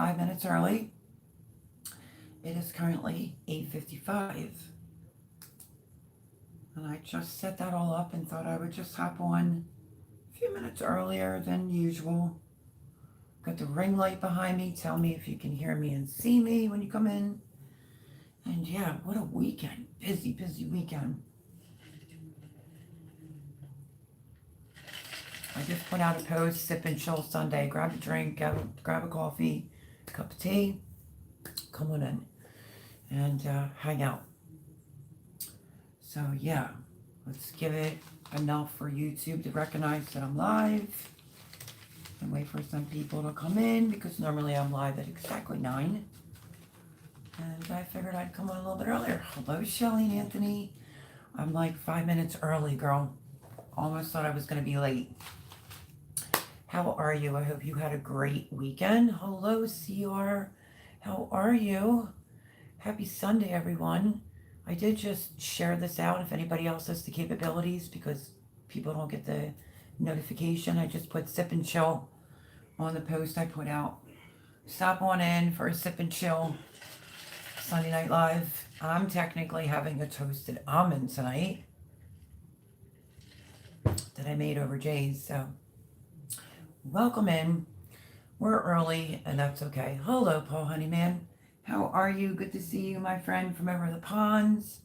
5 minutes early. It is currently 8:55, and I just set that all up and thought I would just hop on a few minutes earlier than usual. Got the ring light behind me. Tell me if you can hear me and see me when you come in. And yeah, what a weekend. Busy, busy weekend. I just put out a post, sip and chill Sunday. Grab a drink, grab a coffee, cup of tea, come on in and hang out. So yeah, let's give it enough for YouTube to recognize that I'm live and wait for some people to come in because normally I'm live at exactly 9. And I figured I'd come on a little bit earlier. Hello, Shelly and Anthony. I'm like 5 minutes early, girl. Almost thought I was going to be late. How are you? I hope you had a great weekend. Hello, CR. How are you? Happy Sunday, everyone. I did just share this out if anybody else has the capabilities because people don't get the notification. I just put sip and chill on the post I put out. Stop on in for a sip and chill Sunday Night Live. I'm technically having a toasted almond tonight that I made over Jay's. So welcome in. We're early and that's okay. Hello, Paul Honeyman. How are you? Good to see you, my friend from over the ponds.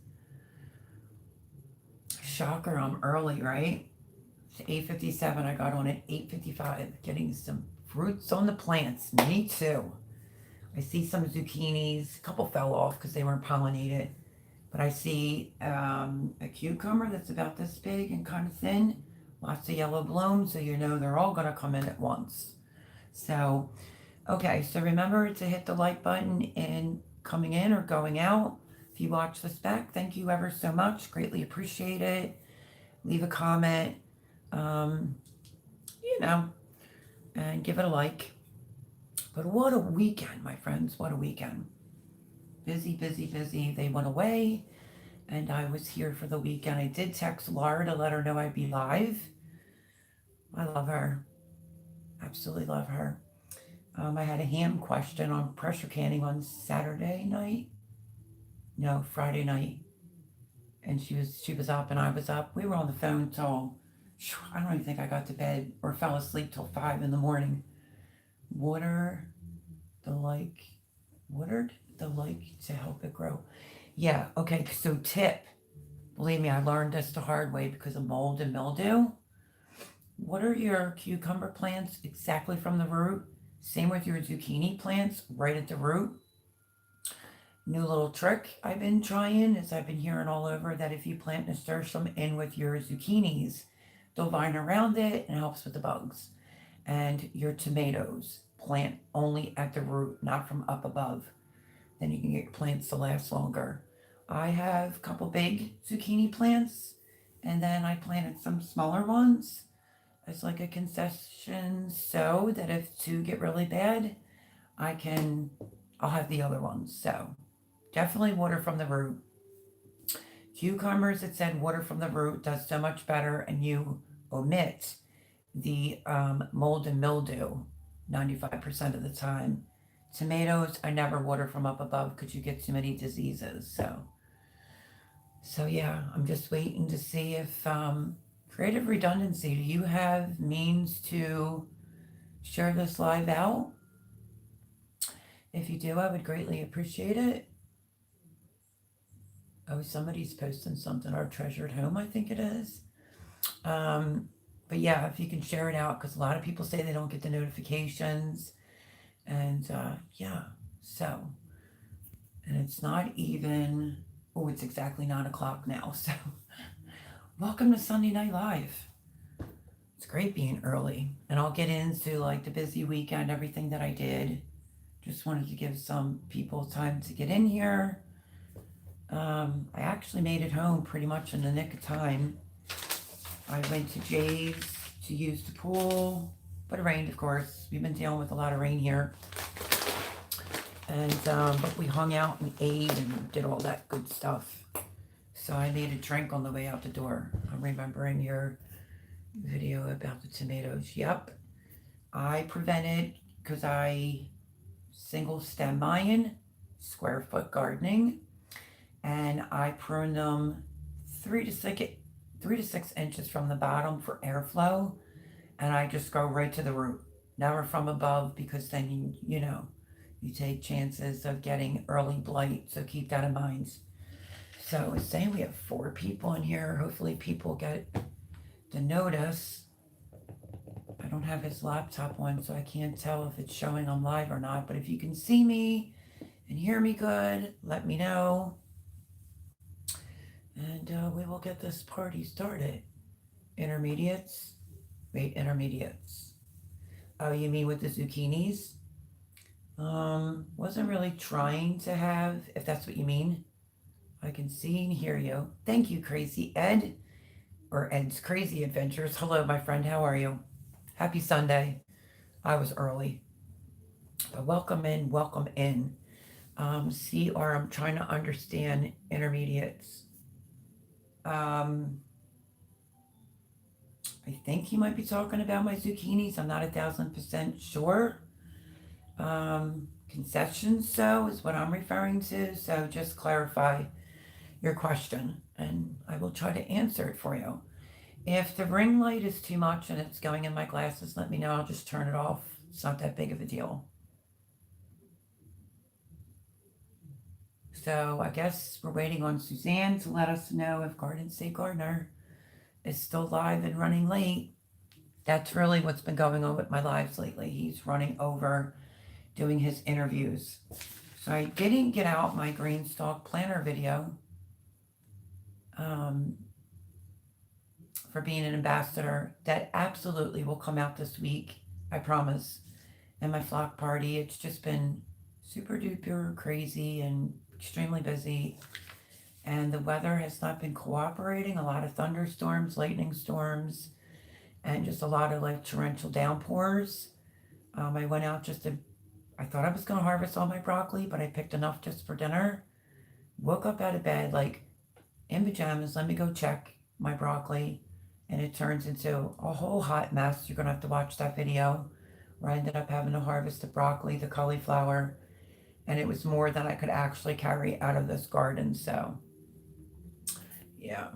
Shocker, I'm early, right? It's 8:57. I got on at 8:55, getting some fruits on the plants. Me too. I see some zucchinis. A couple fell off because they weren't pollinated. But I see a cucumber that's about this big and kind of thin. Lots of yellow blooms, so you know they're all going to come in at once. So, okay, so remember to hit the like button in coming in or going out. If you watch this back, thank you ever so much. Greatly appreciate it. Leave a comment, you know, and give it a like. But what a weekend, my friends. What a weekend. Busy, busy, busy. They went away, and I was here for the weekend. I did text Laura to let her know I'd be live. I love her. Absolutely love her. I had a ham question on pressure canning on Saturday night. No, Friday night. And she was up and I was up. We were on the phone till I don't even think I got to bed or fell asleep till 5 in the morning. Watered the like to help it grow. Yeah, okay, so tip. Believe me, I learned this the hard way because of mold and mildew. Water your cucumber plants exactly from the root. Same with your zucchini plants, right at the root. New little trick I've been trying is I've been hearing all over that if you plant nasturtium in with your zucchinis, they'll vine around it and helps with the bugs. And your tomatoes, plant only at the root, not from up above. Then you can get your plants to last longer. I have a couple big zucchini plants, and then I planted some smaller ones as like a concession so that if two get really bad, I'll have the other ones. So definitely water from the root. Cucumbers, it said water from the root does so much better, and you omit the mold and mildew 95% of the time. Tomatoes, I never water from up above because you get too many diseases. So yeah, I'm just waiting to see if creative redundancy. Do you have means to share this live out? If you do, I would greatly appreciate it. Oh, somebody's posting something. Our treasured home, I think it is. But yeah, if you can share it out, because a lot of people say they don't get the notifications. And yeah, so, and it's not even, oh, it's exactly 9 o'clock now. So, welcome to Sunday Night Live. It's great being early. And I'll get into like the busy weekend, everything that I did. Just wanted to give some people time to get in here. I actually made it home pretty much in the nick of time. I went to Jay's to use the pool, but it rained, of course. We've been dealing with a lot of rain here. And, but we hung out and ate and did all that good stuff. So I made a drink on the way out the door. I'm remembering your video about the tomatoes. Yep. I prevented, because I single stem Mayan, square foot gardening, and I prune them 3 to 6 inches from the bottom for airflow, and I just go right to the root, never from above, because then you take chances of getting early blight, so keep that in mind. So it's saying we have 4 people in here. Hopefully people get the notice. I don't have his laptop on, so I can't tell if it's showing I'm live or not, but if you can see me and hear me good, let me know. And we will get this party started. Intermediates. Wait, intermediates. Oh, you mean with the zucchinis? Wasn't really trying to have, if that's what you mean. I can see and hear you. Thank you, Crazy Ed, or Ed's Crazy Adventures. Hello, my friend. How are you? Happy Sunday. I was early. But welcome in, welcome in. CR, I'm trying to understand intermediates. I think he might be talking about my zucchinis. I'm not 1,000% sure. Concessions, so, is what I'm referring to. So just clarify your question, and I will try to answer it for you. If the ring light is too much and it's going in my glasses, let me know. I'll just turn it off. It's not that big of a deal. So I guess we're waiting on Suzanne to let us know if Garden State Gardener is still live and running late. That's really what's been going on with my lives lately. He's running over doing his interviews. So I didn't get out my green stalk planter video for being an ambassador. That absolutely will come out this week, I promise. And my flock party, it's just been super duper crazy and extremely busy, and the weather has not been cooperating. A lot of thunderstorms, lightning storms, and just a lot of like torrential downpours. I went out I thought I was going to harvest all my broccoli, but I picked enough just for dinner. Woke up out of bed like in pajamas, let me go check my broccoli, and it turns into a whole hot mess. You're going to have to watch that video where I ended up having to harvest the broccoli, the cauliflower, and it was more than I could actually carry out of this garden. So yeah,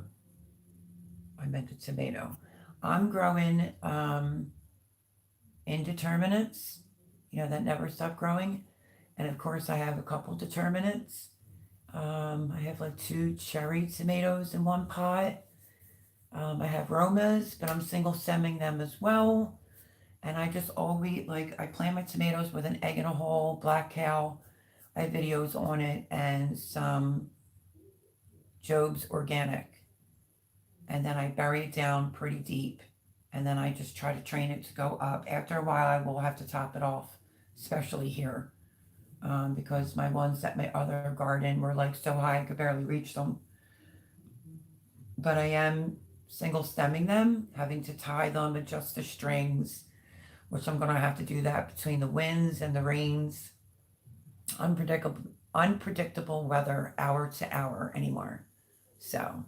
I meant a tomato. I'm growing indeterminates, that never stop growing. And of course I have a couple determinates. I have like 2 cherry tomatoes in one pot. I have Romas, but I'm single stemming them as well. And I just always, I plant my tomatoes with an egg in a hole, black cow. I have videos on it, and some Job's Organic. And then I bury it down pretty deep. And then I just try to train it to go up. After a while, I will have to top it off, especially here. Because my ones at my other garden were like so high I could barely reach them. But I am single stemming them, having to tie them, adjust the strings, which I'm going to have to do that between the winds and the rains. Unpredictable weather hour to hour anymore. So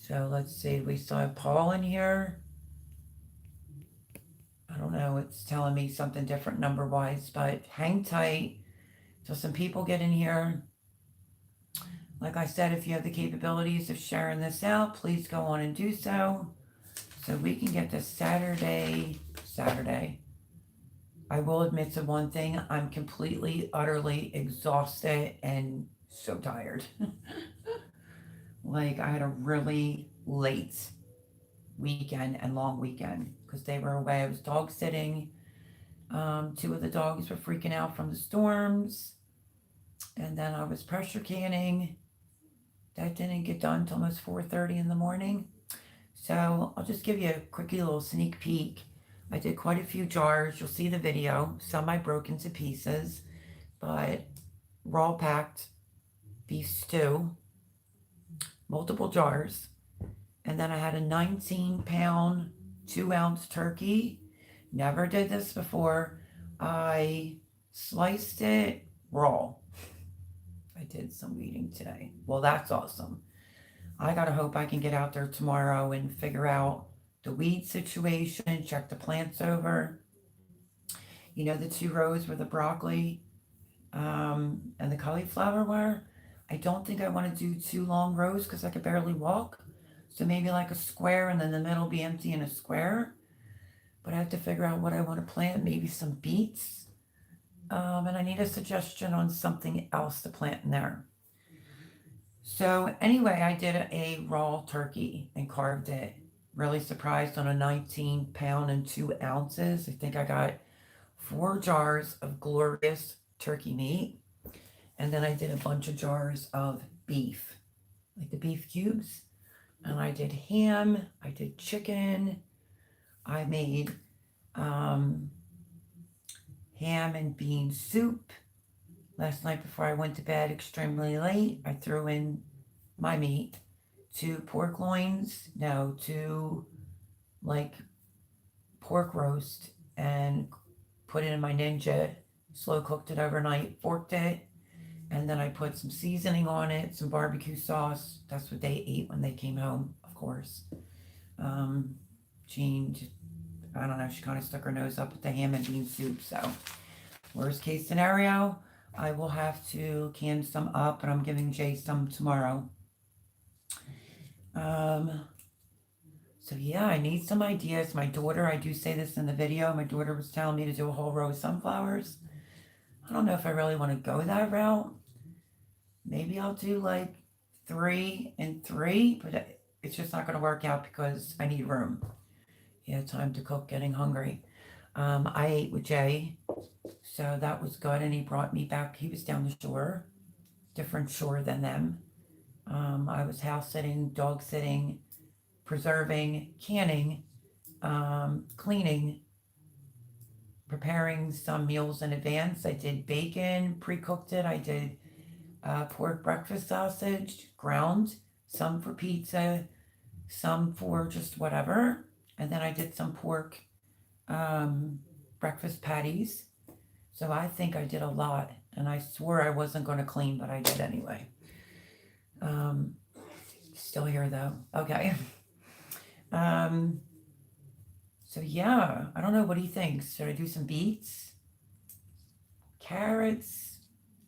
let's see, we still have Paul in here. I don't know, it's telling me something different number wise, but hang tight till some people get in here. Like I said, if you have the capabilities of sharing this out, please go on and do so we can get this Saturday. I will admit to one thing, I'm completely, utterly exhausted and so tired. I had a really late weekend and long weekend because they were away. I was dog sitting. 2 of the dogs were freaking out from the storms. And then I was pressure canning. That didn't get done until almost 4:30 in the morning. So I'll just give you a quickie little sneak peek. I did quite a few jars. You'll see the video. Some I broke into pieces, but raw packed beef stew, multiple jars. And then I had a 19-pound, 2-ounce turkey. Never did this before. I sliced it raw. I did some weeding today. Well, that's awesome. I gotta hope I can get out there tomorrow and figure out the weed situation, check the plants over. You know, the 2 rows where the broccoli and the cauliflower were? I don't think I want to do 2 long rows because I could barely walk. So maybe like a square and then the middle be empty in a square. But I have to figure out what I want to plant. Maybe some beets. And I need a suggestion on something else to plant in there. So anyway, I did a raw turkey and carved it. Really surprised on a 19 pound and 2 ounces. I think I got 4 jars of glorious turkey meat. And then I did a bunch of jars of beef, like the beef cubes. And I did ham, I did chicken, I made ham and bean soup. Last night before I went to bed extremely late, I threw in my meat, 2 pork loins, no, 2 like pork roast, and put it in my Ninja, slow cooked it overnight, forked it, and then I put some seasoning on it, some barbecue sauce. That's what they ate when they came home, of course. Jean, I don't know, she kind of stuck her nose up with the ham and bean soup. So, worst case scenario, I will have to can some up, and I'm giving Jay some tomorrow. So yeah, I need some ideas. My daughter, I do say this in the video, my daughter was telling me to do a whole row of sunflowers. I don't know if I really want to go that route. Maybe I'll do like 3 and 3, but it's just not going to work out because I need room. Yeah, time to cook, getting hungry. I ate with Jay, so that was good, and he brought me back. He was down the shore, different shore than them. I was house sitting, dog sitting, preserving, canning, cleaning, preparing some meals in advance. I did bacon, pre-cooked it. I did pork breakfast sausage, ground, some for pizza, some for just whatever. And then I did some pork breakfast patties. So I think I did a lot. And I swore I wasn't going to clean, but I did anyway. Still here though. Okay. So yeah, I don't know. What do you think? Should I do some beets? Carrots?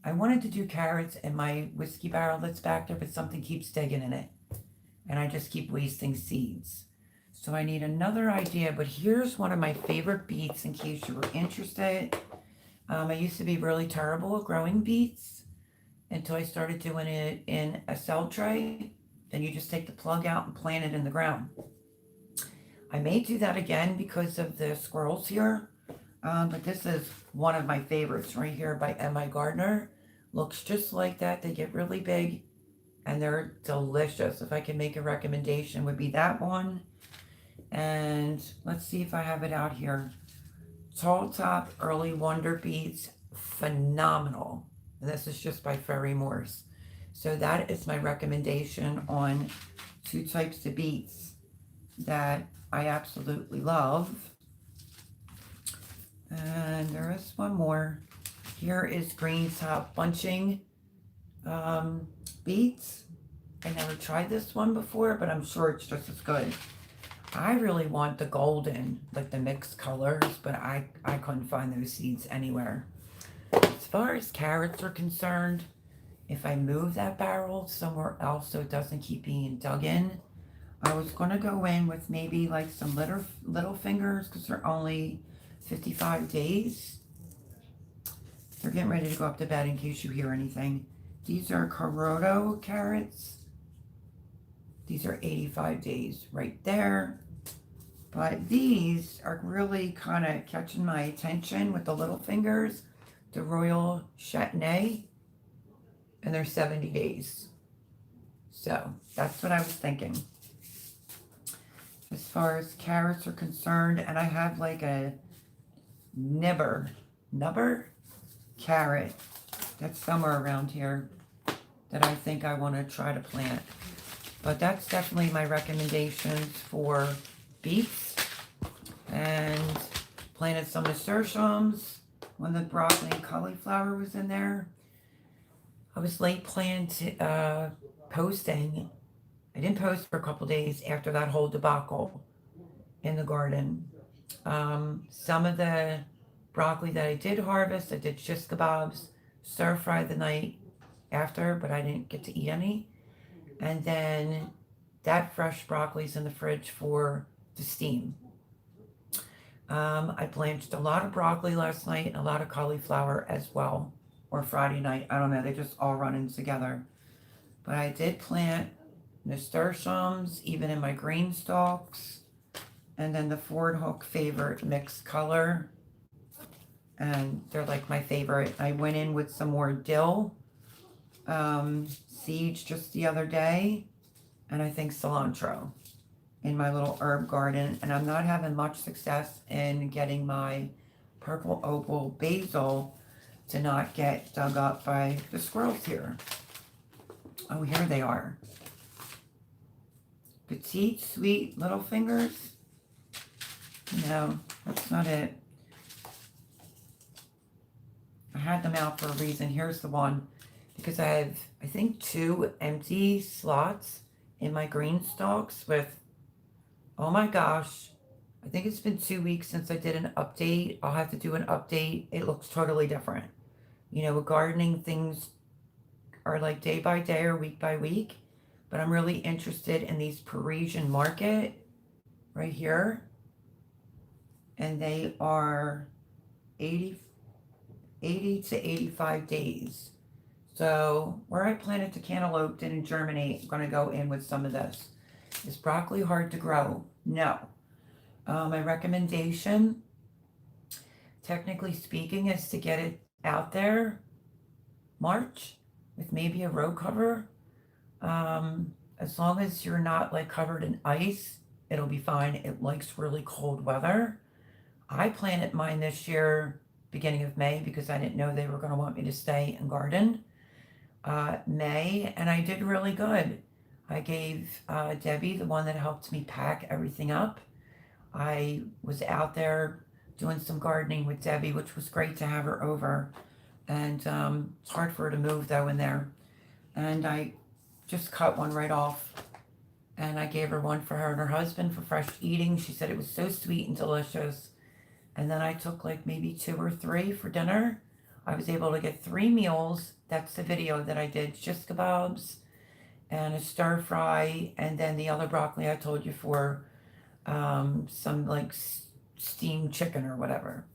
I wanted to do carrots in my whiskey barrel that's back there, but something keeps digging in it. And I just keep wasting seeds. So I need another idea, but here's one of my favorite beets in case you were interested. I used to be really terrible at growing beets until I started doing it in a cell tray. Then you just take the plug out and plant it in the ground. I may do that again because of the squirrels here. But this is one of my favorites right here by M.I. Gardner. Looks just like that. They get really big and they're delicious. If I can make a recommendation, would be that one. And let's see if I have it out here. Tall Top Early Wonder Beets, phenomenal. And this is just by Ferry Morse. So that is my recommendation on 2 types of beets that I absolutely love. And there is one more. Here is Green Top Bunching beets. I never tried this one before, but I'm sure it's just as good. I really want the golden, like the mixed colors, but I couldn't find those seeds anywhere. As far as carrots are concerned, if I move that barrel somewhere else so it doesn't keep being dug in, I was going to go in with maybe like some little fingers because they're only 55 days. They're getting ready to go up to bed in case you hear anything. These are Coroto carrots. These are 85 days right there. But these are really kind of catching my attention with the little fingers. The Royal Châtenay. And they're 70 days. So that's what I was thinking. As far as carrots are concerned, and I have like a nubber carrot that's somewhere around here that I think I want to try to plant. But that's definitely my recommendations for beets. And planted some nasturtiums when the broccoli and cauliflower was in there. I was late posting. I didn't post for a couple days after that whole debacle in the garden. Some of the broccoli that I did harvest. I did shish kebabs, stir fry the night after, but I didn't get to eat any. And then that fresh broccoli's in the fridge for the steam. I blanched a lot of broccoli last night and a lot of cauliflower as well, or Friday night. I don't know. They just all run in together. But I did plant nasturtiums, even in my green stalks. And then the Ford Hook favorite mixed color. And they're like my favorite. I went in with some more dill seeds just the other day. And I think cilantro in my little herb garden. And I'm not having much success in getting my purple opal basil to not get dug up by the squirrels here. Oh, here they are. Petite, sweet little fingers. No, that's not it. I had them out for a reason. Here's the one. Because I have, I think, 2 empty slots in my green stalks with, oh my gosh, I think it's been 2 weeks since I did an update. I'll have to do an update. It looks totally different. You know, with gardening, things are like day by day or week by week. But I'm really interested in these Parisian Market right here. And they are 80 to 85 days. So where I planted the cantaloupe didn't germinate, I'm going to go in with some of this. Is broccoli hard to grow? No. My recommendation, technically speaking, is to get it out there March with maybe a row cover. As long as you're not like covered in ice, it'll be fine. It likes really cold weather. I planted mine this year, beginning of May, because I didn't know they were going to want me to stay and garden. May, and I did really good. I gave Debbie, the one that helped me pack everything up. I was out there doing some gardening with Debbie, which was great to have her over. And it's hard for her to move though in there. And I just cut one right off. And I gave her one for her and her husband for fresh eating. She said it was so sweet and delicious. And then I took like maybe 2 or 3 for dinner. I was able to get 3 meals. That's the video that I did. Shish kebabs and a stir fry. And then the other broccoli I told you for some like steamed chicken or whatever.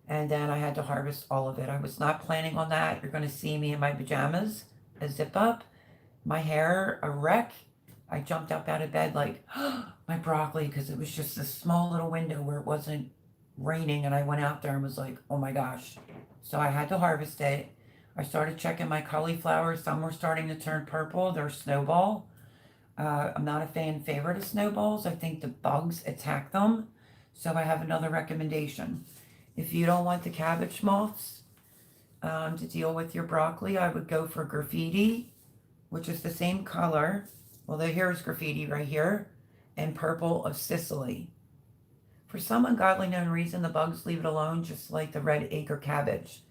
And then I had to harvest all of it. I was not planning on that. You're going to see me in my pajamas, a zip up, my hair a wreck. I jumped up out of bed like, my broccoli, because it was just a small little window where it wasn't raining. And I went out there and was like, oh my gosh. So I had to harvest it. I started checking my cauliflower. Some were starting to turn purple. They're snowball. I'm not a fan favorite of snowballs. I think the bugs attack them. So I have another recommendation. If you don't want the cabbage moths to deal with your broccoli, I would go for graffiti, which is the same color. Well, here's graffiti right here, and purple of Sicily. For some ungodly known reason, the bugs leave it alone, just like the red acre cabbage.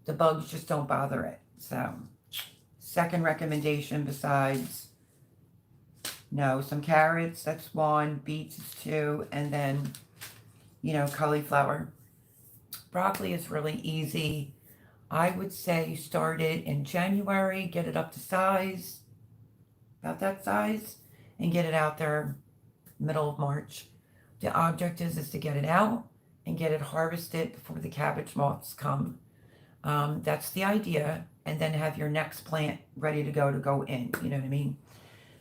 The bugs just don't bother it. So, second recommendation besides, no, some carrots, that's 1, beets is 2, and then, you know, cauliflower. Broccoli is really easy. I would say start it in January, get it up to size, about that size, and get it out there middle of March. The object is to get it out and get it harvested before the cabbage moths come. That's the idea. And then have your next plant ready to go in. You know what I mean?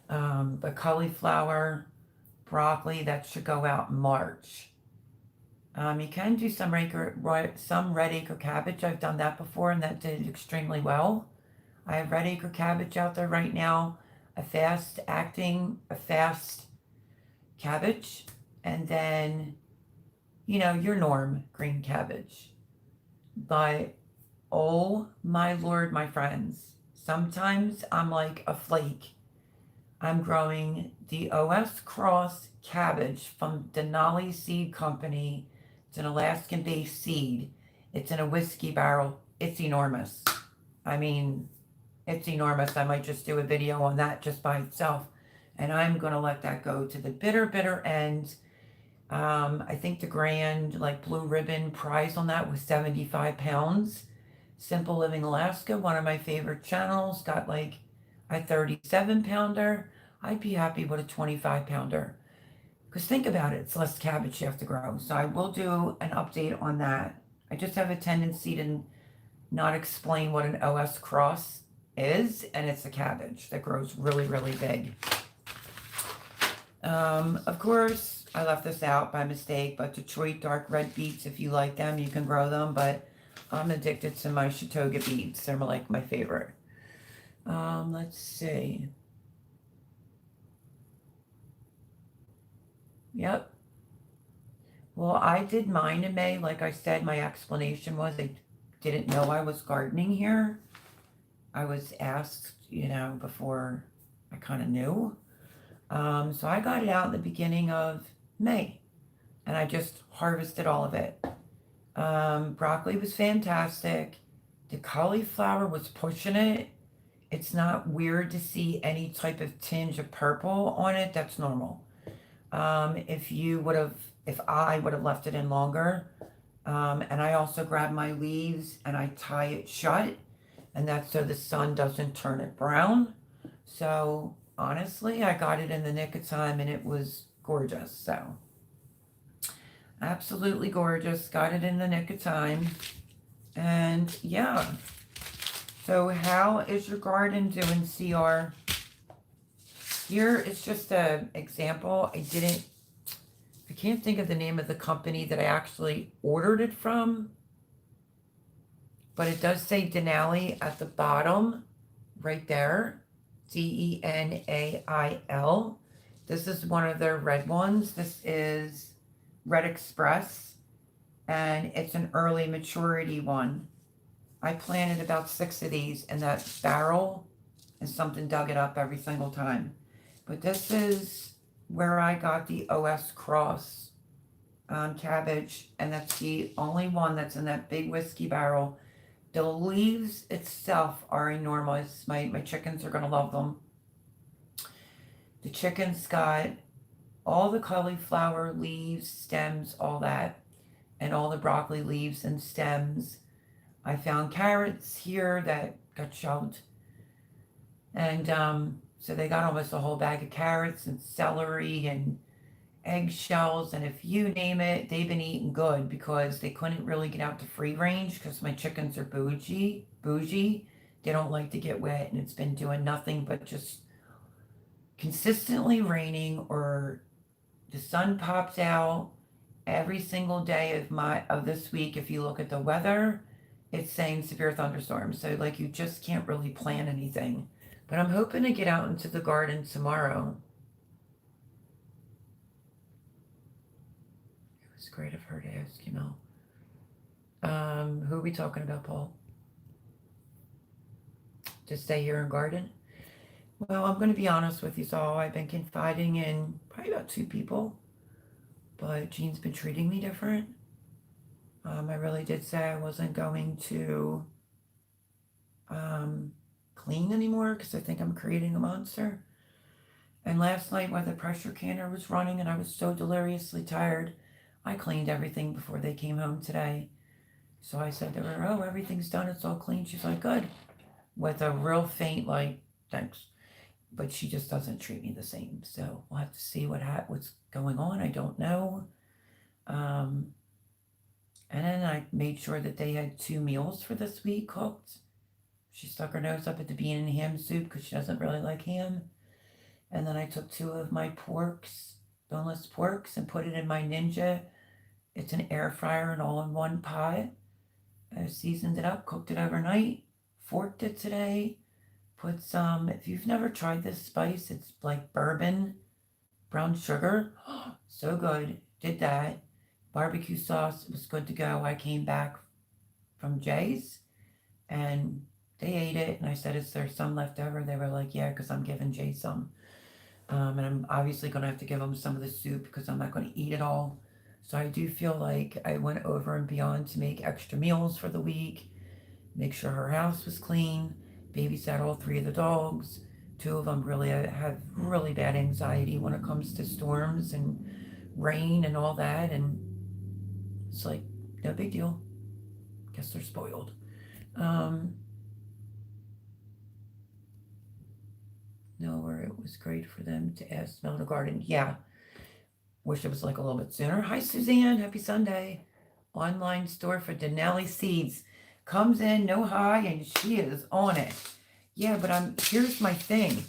But cauliflower, broccoli, that should go out in March. You can do some red acre cabbage. I've done that before, and that did extremely well. I have red acre cabbage out there right now, a fast cabbage, and then, you know, your norm green cabbage. But oh my Lord, my friends, sometimes I'm like a flake. I'm growing the OS Cross cabbage from Denali Seed Company. It's an Alaskan-based seed. It's in a whiskey barrel. It's enormous. I mean, it's enormous. I might just do a video on that just by itself. And I'm going to let that go to the bitter, bitter end. I think the grand, like, blue ribbon prize on that was 75 pounds. Simple Living Alaska, one of my favorite channels, got like a 37 pounder. I'd be happy with a 25 pounder. Because think about it, it's less cabbage you have to grow. So I will do an update on that. I just have a tendency to not explain what an OS cross is, and it's a cabbage that grows really, really big. Of course, I left this out by mistake, but Detroit dark red beets, if you like them, you can grow them, but I'm addicted to my Chautauqua beets. They're like my favorite. Let's see. Yep. Well, I did mine in May. Like I said, my explanation was I didn't know I was gardening here. I was asked, before I kind of knew. So I got it out in the beginning of May, and I just harvested all of it. Broccoli was fantastic. The cauliflower was pushing it. It's not weird to see any type of tinge of purple on it. That's normal. If I would have left it in longer, and I also grab my leaves and I tie it shut, and that's so the sun doesn't turn it brown. So honestly, I got it in the nick of time and it was gorgeous. So absolutely gorgeous. Got it in the nick of time. And yeah. So how is your garden doing, CR? Here it's just an example. I can't think of the name of the company that I actually ordered it from, but it does say Denali at the bottom, right there. Denail. This is one of their red ones. This is Red Express, and it's an early maturity one. I planted about 6 of these in that barrel, and something dug it up every single time. But this is where I got the OS Cross cabbage, and that's the only one that's in that big whiskey barrel. The leaves itself are enormous. My chickens are gonna love them. The chickens got all the cauliflower leaves, stems, all that, and all the broccoli leaves and stems. I found carrots here that got shoved, and so they got almost a whole bag of carrots and celery and eggshells, and if you name it, they've been eating good because they couldn't really get out to free range because my chickens are bougie. They don't like to get wet, and it's been doing nothing but just consistently raining, or the sun pops out every single day of this week. If you look at the weather, it's saying severe thunderstorms. So like you just can't really plan anything. But I'm hoping to get out into the garden tomorrow. It was great of her to ask, Who are we talking about, Paul? To stay here and garden? Well, I'm going to be honest with you, so I've been confiding in probably about 2 people, but Jean's been treating me different. I really did say I wasn't going to clean anymore because I think I'm creating a monster. And last night, while the pressure canner was running and I was so deliriously tired, I cleaned everything before they came home today. So I said to her, "Oh, everything's done. It's all clean." She's like, "Good," with a real faint, like, "Thanks." But she just doesn't treat me the same. So we'll have to see what's going on. I don't know. And then I made sure that they had 2 meals for this week cooked. She stuck her nose up at the bean and ham soup because she doesn't really like ham. And then I took 2 of my boneless porks, and put it in my Ninja. It's an air fryer and all-in-one pot. I seasoned it up, cooked it overnight, forked it today, put some, if you've never tried this spice, it's like bourbon, brown sugar. So good. Did that. Barbecue sauce was good to go. I came back from Jay's and they ate it, and I said, "Is there some left over?" They were like, "Yeah, because I'm giving Jay some." And I'm obviously going to have to give them some of the soup because I'm not going to eat it all. So I do feel like I went over and beyond to make extra meals for the week, make sure her house was clean, babysat all 3 of the dogs. 2 of them really have really bad anxiety when it comes to storms and rain and all that, and it's like, no big deal. Guess they're spoiled. No, where it was great for them to ask smell the garden. Yeah. Wish it was like a little bit sooner. Hi, Suzanne. Happy Sunday. Online store for Denali seeds. Comes in, no high, and she is on it. Yeah, but here's my thing.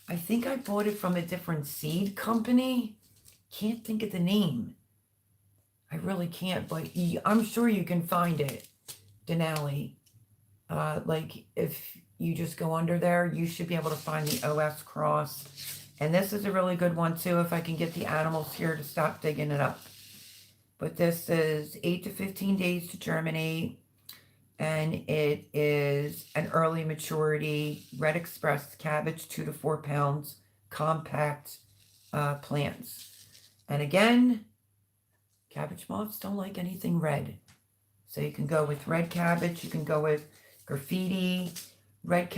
I think I bought it from a different seed company. Can't think of the name. I really can't, but I'm sure you can find it. Denali. Like if you just go under there, you should be able to find the OS cross. And this is a really good one too, if I can get the animals here to stop digging it up. But this is 8 to 15 days to germinate. And it is an early maturity Red Express cabbage, 2 to 4 pounds, compact plants. And again, cabbage moths don't like anything red. So you can go with red cabbage, you can go with graffiti, red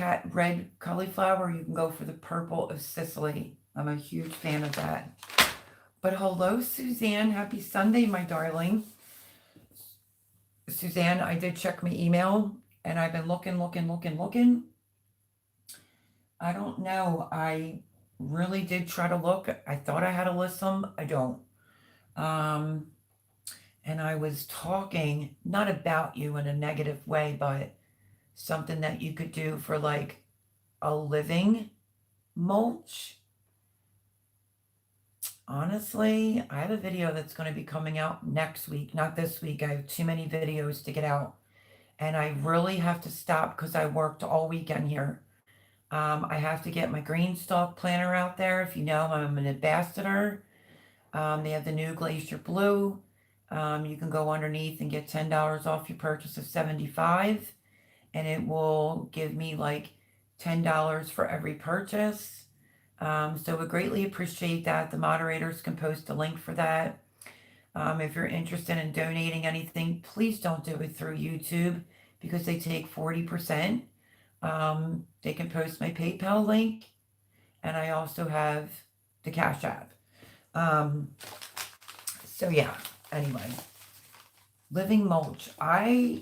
cauliflower, you can go for the purple of Sicily. I'm a huge fan of that. But hello, Suzanne. Happy Sunday, my darling. Suzanne, I did check my email, and I've been looking. I don't know. I really did try to look. I thought I had to list them. I don't. And I was talking, not about you in a negative way, but something that you could do for like a living mulch. Honestly, I have a video that's going to be coming out next week, not this week. I have too many videos to get out. And I really have to stop because I worked all weekend here. I have to get my green stalk planter out there. If you know, I'm an ambassador. They have the new Glacier Blue. You can go underneath and get $10 off your purchase of $75. And it will give me like $10 for every purchase. So we greatly appreciate that. The moderators can post a link for that. If you're interested in donating anything, please don't do it through YouTube because they take 40%. They can post my PayPal link, and I also have the Cash App. So yeah, anyway, living mulch. I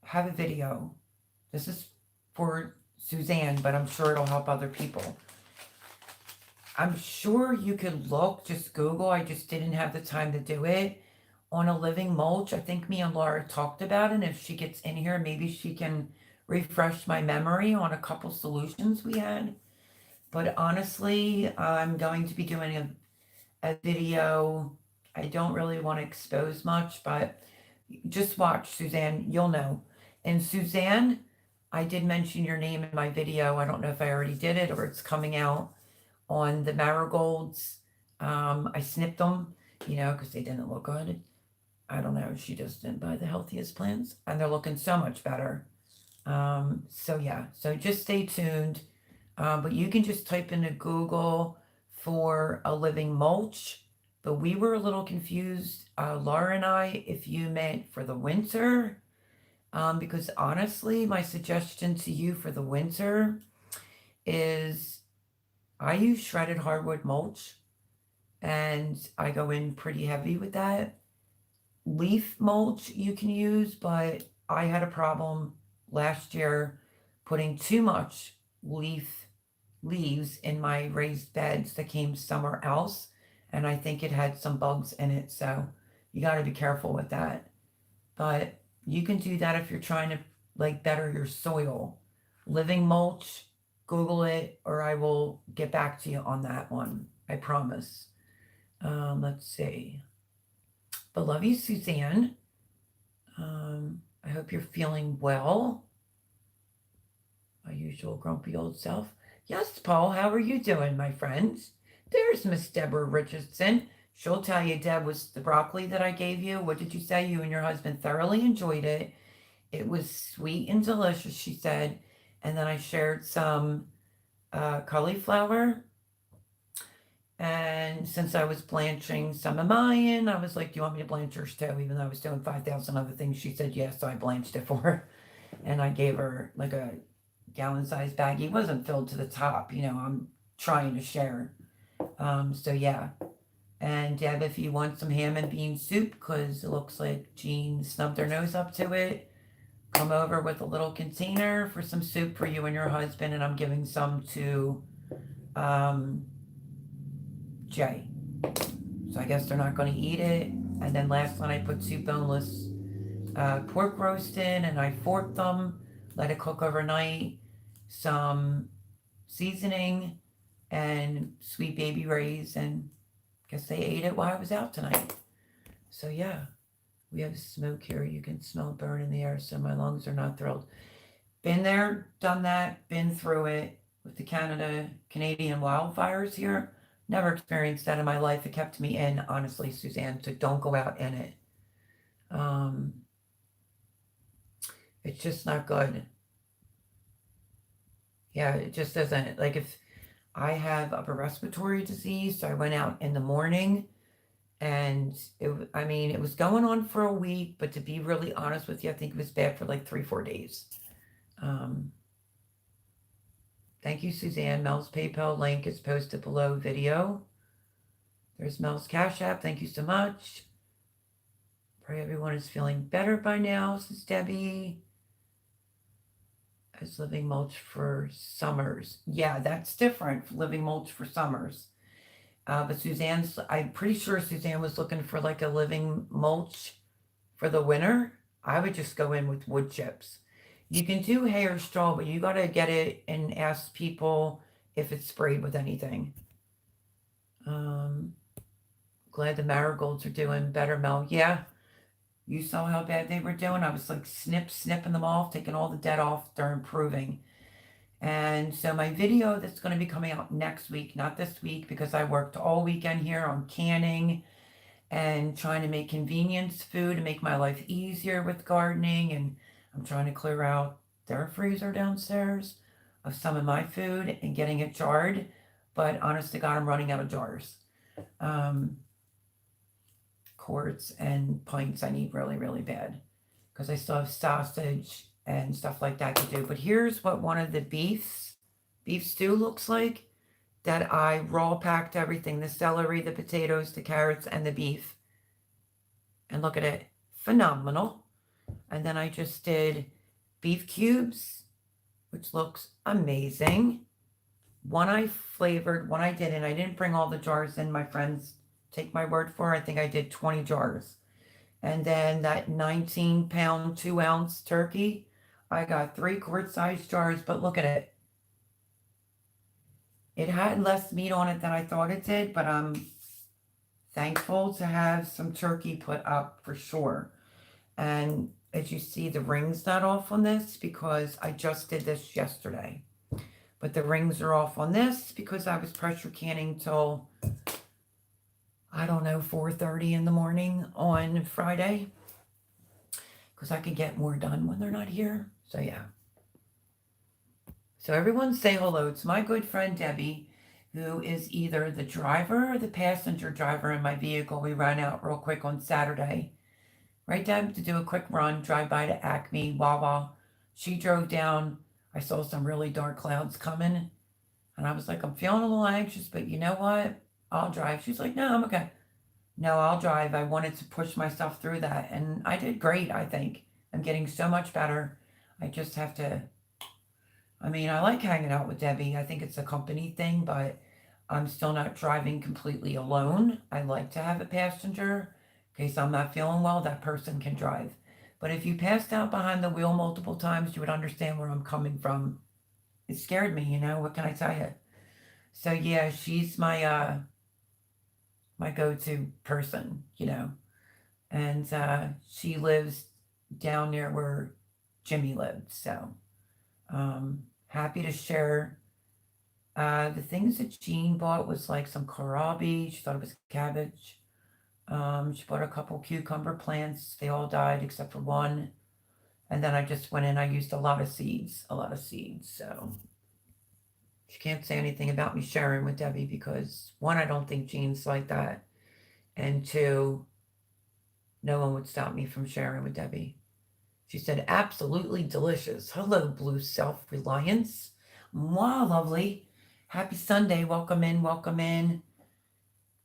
have a video. This is for Suzanne, but I'm sure it'll help other people. I'm sure you could look, just Google. I just didn't have the time to do it. On a living mulch, I think me and Laura talked about it. And if she gets in here, maybe she can refresh my memory on a couple solutions we had. But honestly, I'm going to be doing a video. I don't really want to expose much, but just watch, Suzanne. You'll know. And Suzanne, I did mention your name in my video. I don't know if I already did it or it's coming out on the marigolds. I snipped them, because they didn't look good. I don't know. She just didn't buy the healthiest plants, and they're looking so much better. So yeah, so just stay tuned. But you can just type into Google for a living mulch. But we were a little confused, Laura and I, if you meant for the winter. Because honestly, my suggestion to you for the winter is I use shredded hardwood mulch, and I go in pretty heavy with that. Leaf mulch you can use, but I had a problem last year putting too much leaves in my raised beds that came somewhere else, and I think it had some bugs in it, so you got to be careful with that. But you can do that if you're trying to better your soil. Living mulch, Google it, or I will get back to you on that one. I promise. Let's see. But love you, Suzanne. I hope you're feeling well. My usual grumpy old self. Yes, Paul, how are you doing, my friends? There's Miss Deborah Richardson. She'll tell you, Deb, was the broccoli that I gave you. What did you say? You and your husband thoroughly enjoyed it. It was sweet and delicious, she said. And then I shared some cauliflower. And since I was blanching some of mine, I was like, do you want me to blanch yours too? Even though I was doing 5,000 other things, she said yes, so I blanched it for her. And I gave her like a gallon-sized baggie. It wasn't filled to the top, I'm trying to share. So yeah. And Deb, if you want some ham and bean soup, because it looks like Jean snubbed her nose up to it, come over with a little container for some soup for you and your husband, and I'm giving some to Jay. So I guess they're not going to eat it. And then last night I put 2 boneless pork roast in, and I forked them, let it cook overnight, some seasoning, and Sweet Baby Ray's, and guess they ate it while I was out tonight. So yeah, we have smoke here. You can smell it burn in the air, so my lungs are not thrilled. Been there, done that, been through it with the Canadian wildfires here. Never experienced that in my life. It kept me in, honestly, Suzanne, so don't go out in it. It's just not good. Yeah, it just doesn't. Like, if I have upper respiratory disease, so I went out in the morning, and it was going on for a week, but to be really honest with you, I think it was bad for like 3-4 days. Thank you, Suzanne. Mel's PayPal link is posted below video. There's Mel's Cash App. Thank you so much. Pray everyone is feeling better by now, says Debbie. As living mulch for summers. Yeah, that's different, living mulch for summers. But I'm pretty sure Suzanne was looking for like a living mulch for the winter. I would just go in with wood chips. You can do hay or straw, but you got to get it and ask people if it's sprayed with anything. Glad the marigolds are doing better, Mel. Yeah, you saw how bad they were doing. I was like snipping them off, taking all the dead off. They're improving. And so my video that's going to be coming out next week, not this week, because I worked all weekend here on canning and trying to make convenience food to make my life easier with gardening. And I'm trying to clear out their freezer downstairs of some of my food and getting it jarred. But honest to God, I'm running out of jars. Quarts and pints I need really, really bad because I still have sausage and stuff like that to do. But here's what one of the beef stew looks like that I raw packed everything, the celery, the potatoes, the carrots, and the beef. And look at it, phenomenal. And then I just did beef cubes, which looks amazing. One I flavored, one I didn't. I didn't bring all the jars in, my friends. Take my word for it. I think I did 20 jars. And then that 19-pound, 2-ounce turkey, I got 3-quart size jars, but look at it. It had less meat on it than I thought it did, but I'm thankful to have some turkey put up for sure. And as you see, the ring's not off on this because I just did this yesterday. But the rings are off on this because I was pressure canning till, I don't know, 4:30 in the morning on Friday. Because I can get more done when they're not here. So yeah. So everyone say hello to my good friend Debbie, who is either the driver or the passenger driver in my vehicle. We ran out real quick on Saturday. Right, Deb? To do a quick run, drive by to Acme, Wawa. She drove down. I saw some really dark clouds coming. And I was like, I'm feeling a little anxious, but you know what? I'll drive. She's like, no, I'm okay. No, I'll drive. I wanted to push myself through that. And I did great, I think. I'm getting so much better. I just have to, I like hanging out with Debbie. I think it's a company thing, but I'm still not driving completely alone. I like to have a passenger. In case I'm not feeling well, that person can drive. But if you passed out behind the wheel multiple times, you would understand where I'm coming from. It scared me, what can I tell you? So yeah, she's my my go-to person, and she lives down near where Jimmy lived. So happy to share. The things that Jean bought was like some kohlrabi. She thought it was cabbage. She bought a couple cucumber plants. They all died except for one. And then I just went in. I used a lot of seeds. So she can't say anything about me sharing with Debbie because, one, I don't think Jean's like that. And two, no one would stop me from sharing with Debbie. She said, absolutely delicious. Hello, Blue Self-Reliance. Wow, lovely. Happy Sunday. Welcome in.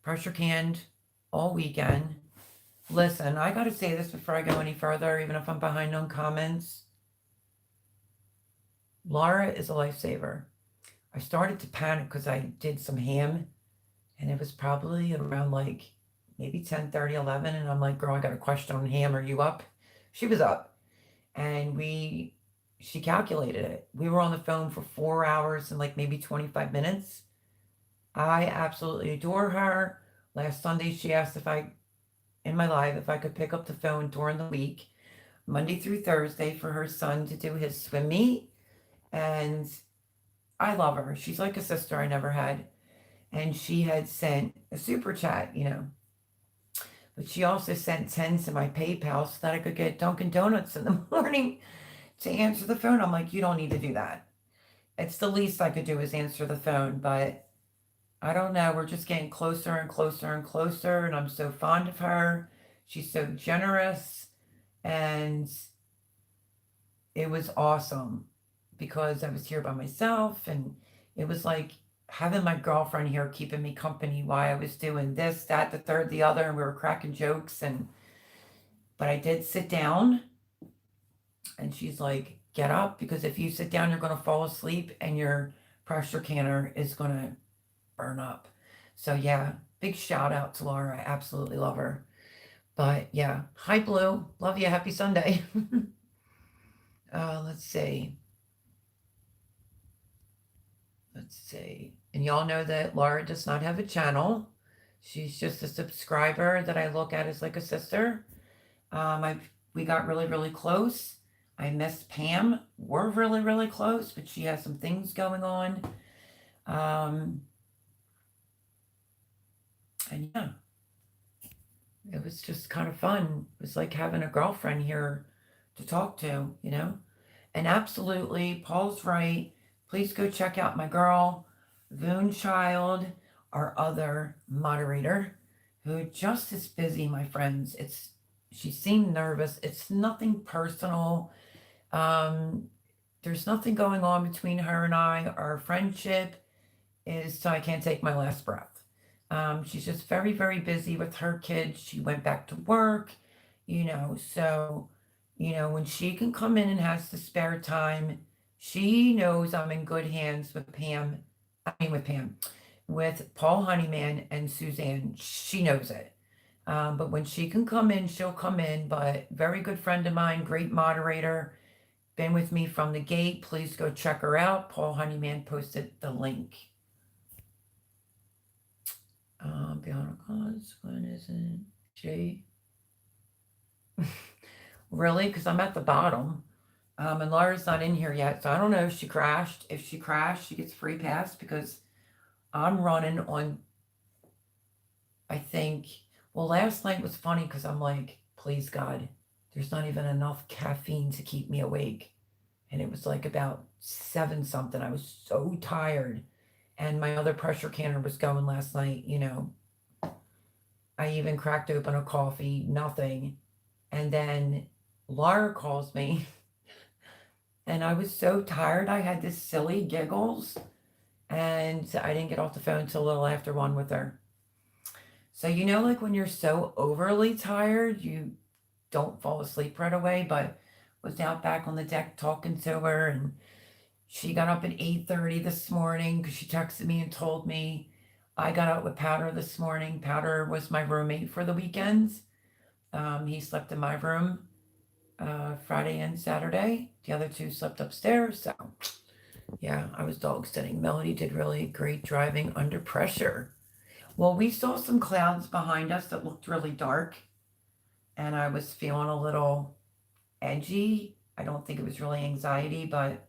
pressure canned all weekend. Listen, I gotta say this before I go any further, even if I'm behind on comments. Laura is a lifesaver. I started to panic because I did some ham, and it was probably around like maybe 10:30, 11, and I'm like, girl, I got a question on ham. Are you up? She was up, and she calculated it. We were on the phone for 4 hours and like maybe 25 minutes. I absolutely adore her. Last Sunday, she asked in my life, if I could pick up the phone during the week, Monday through Thursday, for her son to do his swim meet. And I love her. She's like a sister I never had. And she had sent a super chat, but she also sent 10 to my PayPal so that I could get Dunkin' Donuts in the morning to answer the phone. I'm like, you don't need to do that. It's the least I could do is answer the phone, but I don't know. We're just getting closer and closer and closer, and I'm so fond of her. She's so generous, and it was awesome because I was here by myself, and it was like having my girlfriend here keeping me company while I was doing this, that, the third, the other, and we were cracking jokes. But I did sit down, and she's like, get up, because if you sit down, you're going to fall asleep, and your pressure canner is going to burn up. So yeah, big shout out to Laura. I absolutely love her. But yeah, hi Blue, love you. Happy Sunday. Let's see. And y'all know that Laura does not have a channel. She's just a subscriber that I look at as like a sister. We got really, really close. I missed Pam. We're really, really close, but she has some things going on. And yeah, it was just kind of fun. It was like having a girlfriend here to talk to, And absolutely, Paul's right. Please go check out my girl, Voon Child, our other moderator, who just is busy, my friends. She seemed nervous. It's nothing personal. There's nothing going on between her and I. Our friendship is so I can't take my last breath. She's just very, very busy with her kids. She went back to work, so, when she can come in and has the spare time, she knows I'm in good hands with with Paul Honeyman and Suzanne. She knows it. But when she can come in, she'll come in. But very good friend of mine, great moderator, been with me from the gate. Please go check her out. Paul Honeyman posted the link. Beyond a cause, when is it? Jay? Really? Because I'm at the bottom. And Laura's not in here yet, so I don't know if she crashed. If she crashed, she gets free pass because I'm running on, I think, well, last night was funny because I'm like, please God, there's not even enough caffeine to keep me awake. And it was like about 7 something. I was so tired. And my other pressure canner was going last night, I even cracked open a coffee, nothing. And then Laura calls me, and I was so tired. I had this silly giggles, and I didn't get off the phone till a little after 1 with her. So, like when you're so overly tired, you don't fall asleep right away, but was out back on the deck talking to her, and she got up at 8:30 this morning because she texted me and told me. I got out with Powder this morning. Powder was my roommate for the weekends. He slept in my room Friday and Saturday. The other 2 slept upstairs. So, yeah, I was dog sitting. Melody did really great driving under pressure. Well, we saw some clouds behind us that looked really dark, and I was feeling a little edgy. I don't think it was really anxiety, but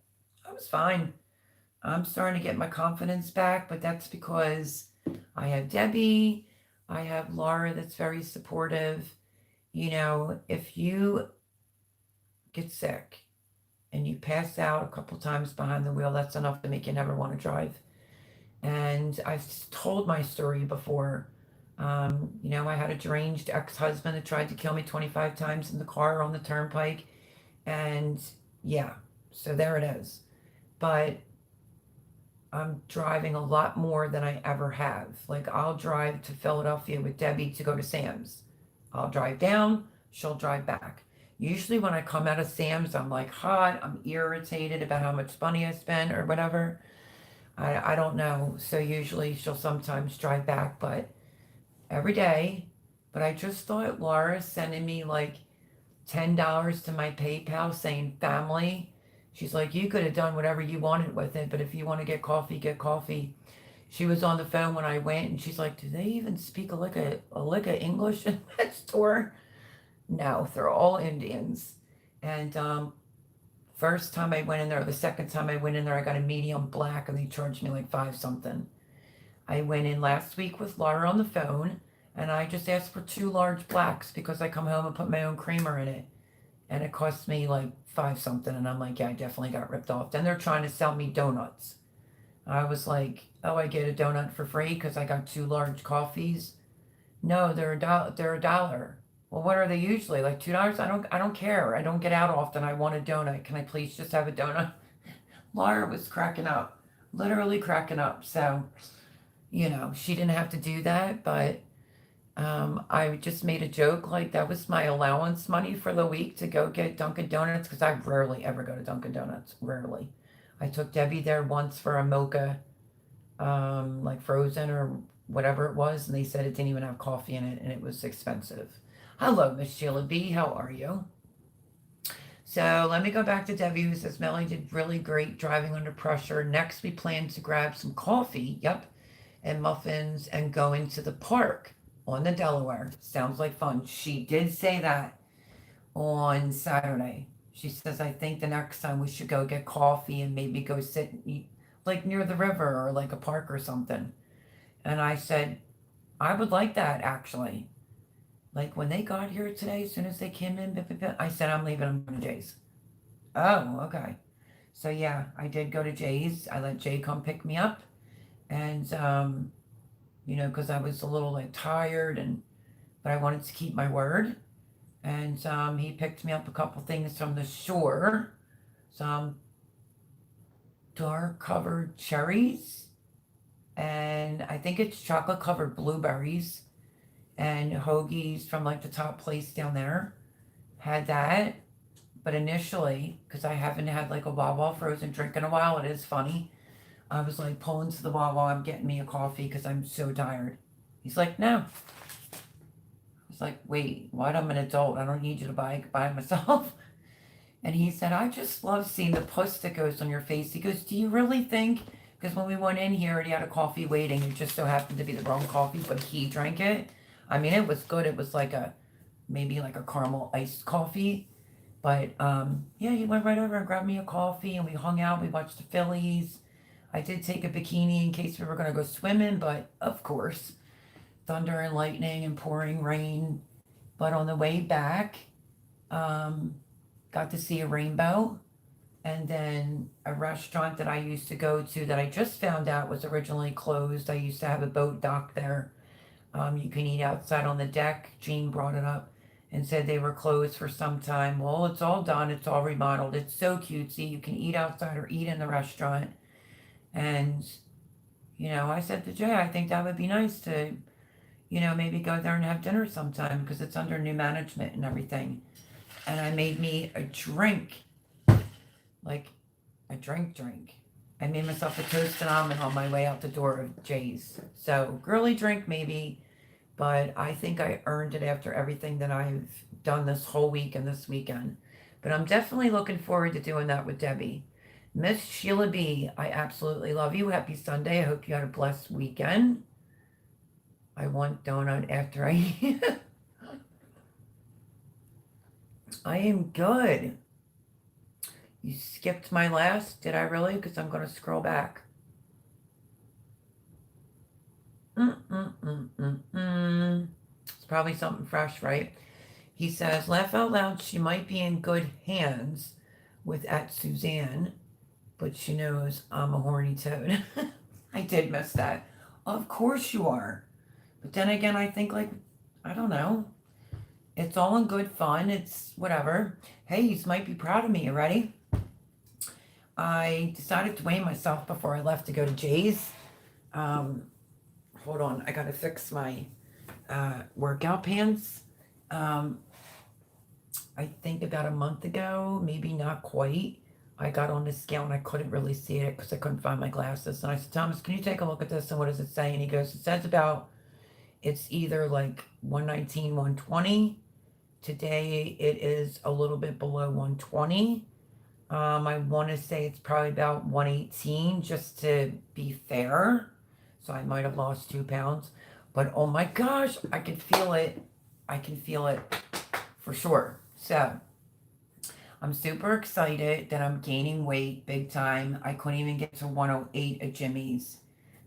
I was fine. I'm starting to get my confidence back, but that's because I have Debbie. I have Laura that's very supportive. If you get sick and you pass out a couple times behind the wheel, that's enough to make you never want to drive. And I've told my story before. I had a deranged ex-husband that tried to kill me 25 times in the car on the turnpike. And yeah, so there it is. But I'm driving a lot more than I ever have. Like, I'll drive to Philadelphia with Debbie to go to Sam's. I'll drive down, she'll drive back. Usually, when I come out of Sam's, I'm like hot, I'm irritated about how much money I spent or whatever. I don't know. So, usually, she'll sometimes drive back, but every day. But I just thought Laura's sending me like $10 to my PayPal saying family. She's like, you could have done whatever you wanted with it, but if you want to get coffee, get coffee. She was on the phone when I went, and she's like, do they even speak a lick of English in that store? No, they're all Indians. And first time I went in there, the second time I went in there, I got a medium black, and they charged me like five something. I went in last week with Laura on the phone, and I just asked for two large blacks because I come home and put my own creamer in it, and it cost me like five something, and I'm like, yeah, I definitely got ripped off. Then they're trying to sell me donuts. I was like, oh, I get a donut for free because I got two large coffees. No, they're $1. They're $1. Well, what are they usually? Like $2? I don't care. I don't get out often. I want a donut. Can I please just have a donut? Laura was cracking up, literally cracking up. So, she didn't have to do that, but I just made a joke like that was my allowance money for the week to go get Dunkin' Donuts because I rarely ever go to Dunkin' Donuts. Rarely. I took Debbie there once for a mocha, like frozen or whatever it was, and they said it didn't even have coffee in it and it was expensive. Hello, Miss Sheila B. How are you? So let me go back to Debbie, who says Melanie did really great driving under pressure. Next, we plan to grab some coffee, yep, and muffins and go into the park on the Delaware. Sounds like fun. She did say that on Saturday. She says, I think the next time we should go get coffee and maybe go sit and eat like near the river or like a park or something. And I said, I would like that actually. Like when they got here today, as soon as they came in, I said, I'm leaving. I'm going to Jay's. Oh, okay. So yeah, I did go to Jay's. I let Jay come pick me up. And, because I was a little like tired but I wanted to keep my word. And he picked me up a couple things from the shore. Some dark covered cherries. And I think it's chocolate covered blueberries and hoagies from like the top place down there. Had that. But initially, because I haven't had like a Wawa frozen drink in a while, it is funny. I was like pulling to the Wawa, I'm getting me a coffee because I'm so tired. He's like, no. I was like, wait, what? I'm an adult. I don't need you to buy myself. And he said, I just love seeing the pus that goes on your face. He goes, do you really think? Because when we went in here, he had a coffee waiting. It just so happened to be the wrong coffee, but he drank it. I mean, it was good. It was like maybe like a caramel iced coffee. But yeah, he went right over and grabbed me a coffee and we hung out. We watched the Phillies. I did take a bikini in case we were going to go swimming, but of course, thunder and lightning and pouring rain. But on the way back, got to see a rainbow. And then a restaurant that I used to go to that I just found out was originally closed. I used to have a boat dock there. You can eat outside on the deck. Jean brought it up and said they were closed for some time. Well, it's all done. It's all remodeled. It's so cutesy. You can eat outside or eat in the restaurant. And, I said to Jay, I think that would be nice to, maybe go there and have dinner sometime because it's under new management and everything. And I made me a drink, like a drink. I made myself a toast and almond on my way out the door of Jay's. So, girly drink maybe, but I think I earned it after everything that I've done this whole week and this weekend. But I'm definitely looking forward to doing that with Debbie. Miss Sheila B., I absolutely love you. Happy Sunday. I hope you had a blessed weekend. I want donut after I eat. I am good. You skipped my last? Did I really? Because I'm going to scroll back. It's probably something fresh, right? He says, laugh out loud, she might be in good hands with at Suzanne, but she knows I'm a horny toad. I did miss that. Of course you are. But then again, I think I don't know. It's all in good fun. It's whatever. Hey, you might be proud of me. You ready? I decided to weigh myself before I left to go to Jay's. Hold on, I gotta fix my workout pants. Um, I think about a month ago, maybe not quite, I got on the scale and I couldn't really see it because I couldn't find my glasses. And I said, Thomas, can you take a look at this and what does it say? And he goes, it says about, it's either like 119, 120. Today it is a little bit below 120. I want to say it's probably about 118 just to be fair. So I might have lost 2 pounds. But oh my gosh, I can feel it. I can feel it for sure. So I'm super excited that I'm gaining weight big time. I couldn't even get to 108 at Jimmy's.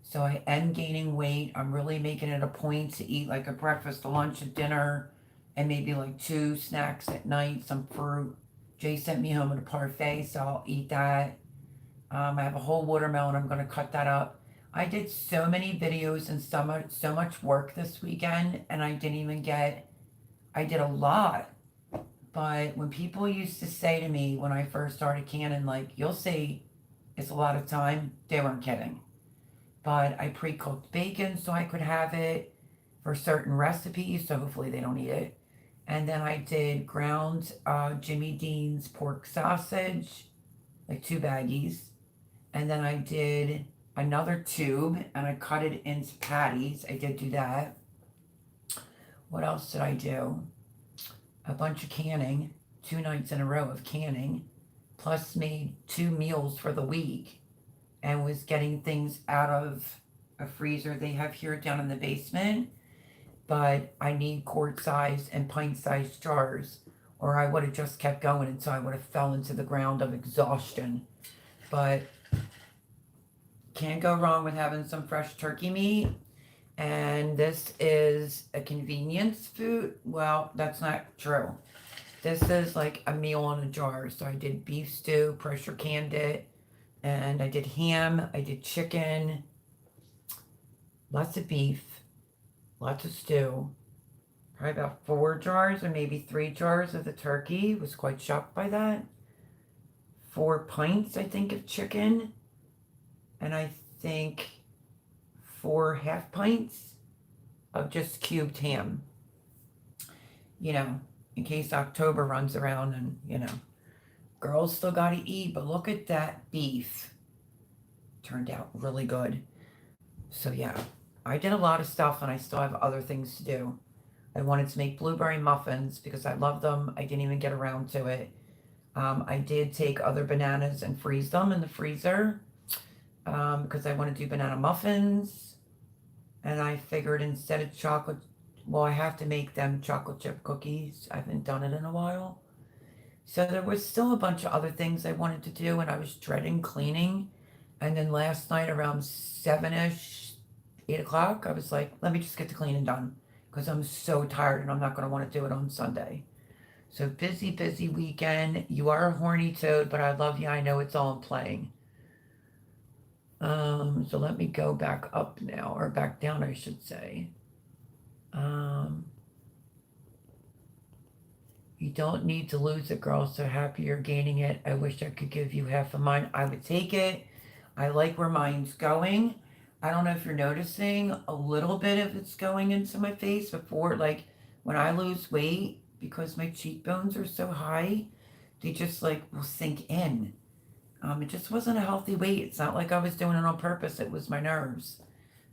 So I am gaining weight. I'm really making it a point to eat like a breakfast, a lunch, a dinner, and maybe like 2 snacks at night, some fruit. Jay sent me home with a parfait, so I'll eat that. I have a whole watermelon. I'm going to cut that up. I did so many videos and so much work this weekend, and I didn't even get, I did a lot. But when people used to say to me when I first started canning, like, you'll see it's a lot of time, they weren't kidding. But I pre-cooked bacon so I could have it for certain recipes, so hopefully they don't eat it. And then I did ground Jimmy Dean's pork sausage, like 2 baggies. And then I did another tube and I cut it into patties. I did do that. What else did I do? A bunch of canning, 2 nights in a row of canning, plus made 2 meals for the week and was getting things out of a freezer they have here down in the basement. But I need quart size and pint size jars, or I would have just kept going until I would have fell into the ground of exhaustion. But can't go wrong with having some fresh turkey meat. And this is a convenience food. Well, that's not true. This is like a meal in a jar. So I did beef stew, pressure canned it, and I did ham, I did chicken, lots of beef, lots of stew, probably about 4 jars or maybe 3 jars of the turkey. Was quite shocked by that. 4 pints, I think, of chicken, and I think 4 half pints of just cubed ham. You know, in case October runs around and, you know, girls still gotta eat, but look at that beef. Turned out really good. So yeah, I did a lot of stuff and I still have other things to do. I wanted to make blueberry muffins because I love them. I didn't even get around to it. I did take other bananas and freeze them in the freezer because I want to do banana muffins. And I figured instead of chocolate, well, I have to make them chocolate chip cookies. I haven't done it in a while. So there was still a bunch of other things I wanted to do, and I was dreading cleaning. And then last night around 7-ish, 8 o'clock, I was like, let me just get the cleaning done because I'm so tired and I'm not going to want to do it on Sunday. So busy, busy weekend. You are a horny toad, but I love you. I know it's all in playing. So let me go back up now, or back down, I should say. You don't need to lose it, girl. So happy you're gaining it. I wish I could give you half of mine. I would take it. I like where mine's going. I don't know if you're noticing a little bit of it's going into my face before, like when I lose weight, because my cheekbones are so high, they just like will sink in. It just wasn't a healthy weight. It's not like I was doing it on purpose. It was my nerves.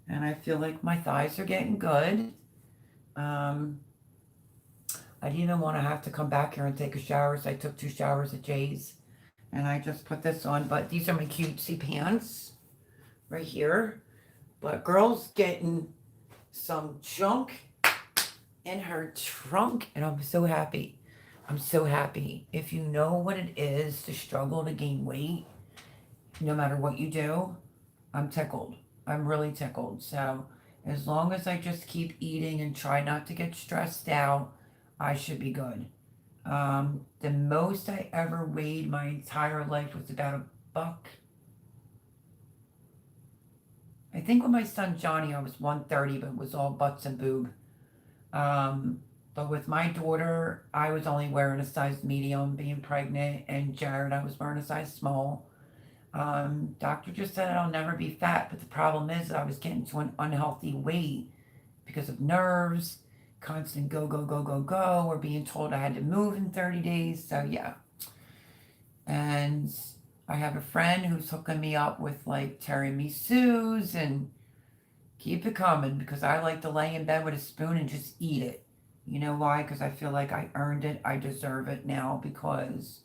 And I feel like my thighs are getting good. I didn't even want to have to come back here and take a shower, so I took 2 showers at Jay's. And I just put this on, but these are my cutesy pants right here. But girl's getting some junk in her trunk, and I'm so happy. I'm so happy. If you know what it is to struggle to gain weight, no matter what you do, I'm tickled. I'm really tickled. So as long as I just keep eating and try not to get stressed out, I should be good. The most I ever weighed my entire life was about a buck. I think with my son Johnny, I was 130, but it was all butts and boob. But with my daughter, I was only wearing a size medium being pregnant, and Jared, I was wearing a size small. Doctor just said I'll never be fat, but the problem is that I was getting to an unhealthy weight because of nerves, constant go, go, go, go, go, or being told I had to move in 30 days. So, yeah. And I have a friend who's hooking me up with like tiramisus and keep it coming because I like to lay in bed with a spoon and just eat it. You know why? Because I feel like I earned it. I deserve it now because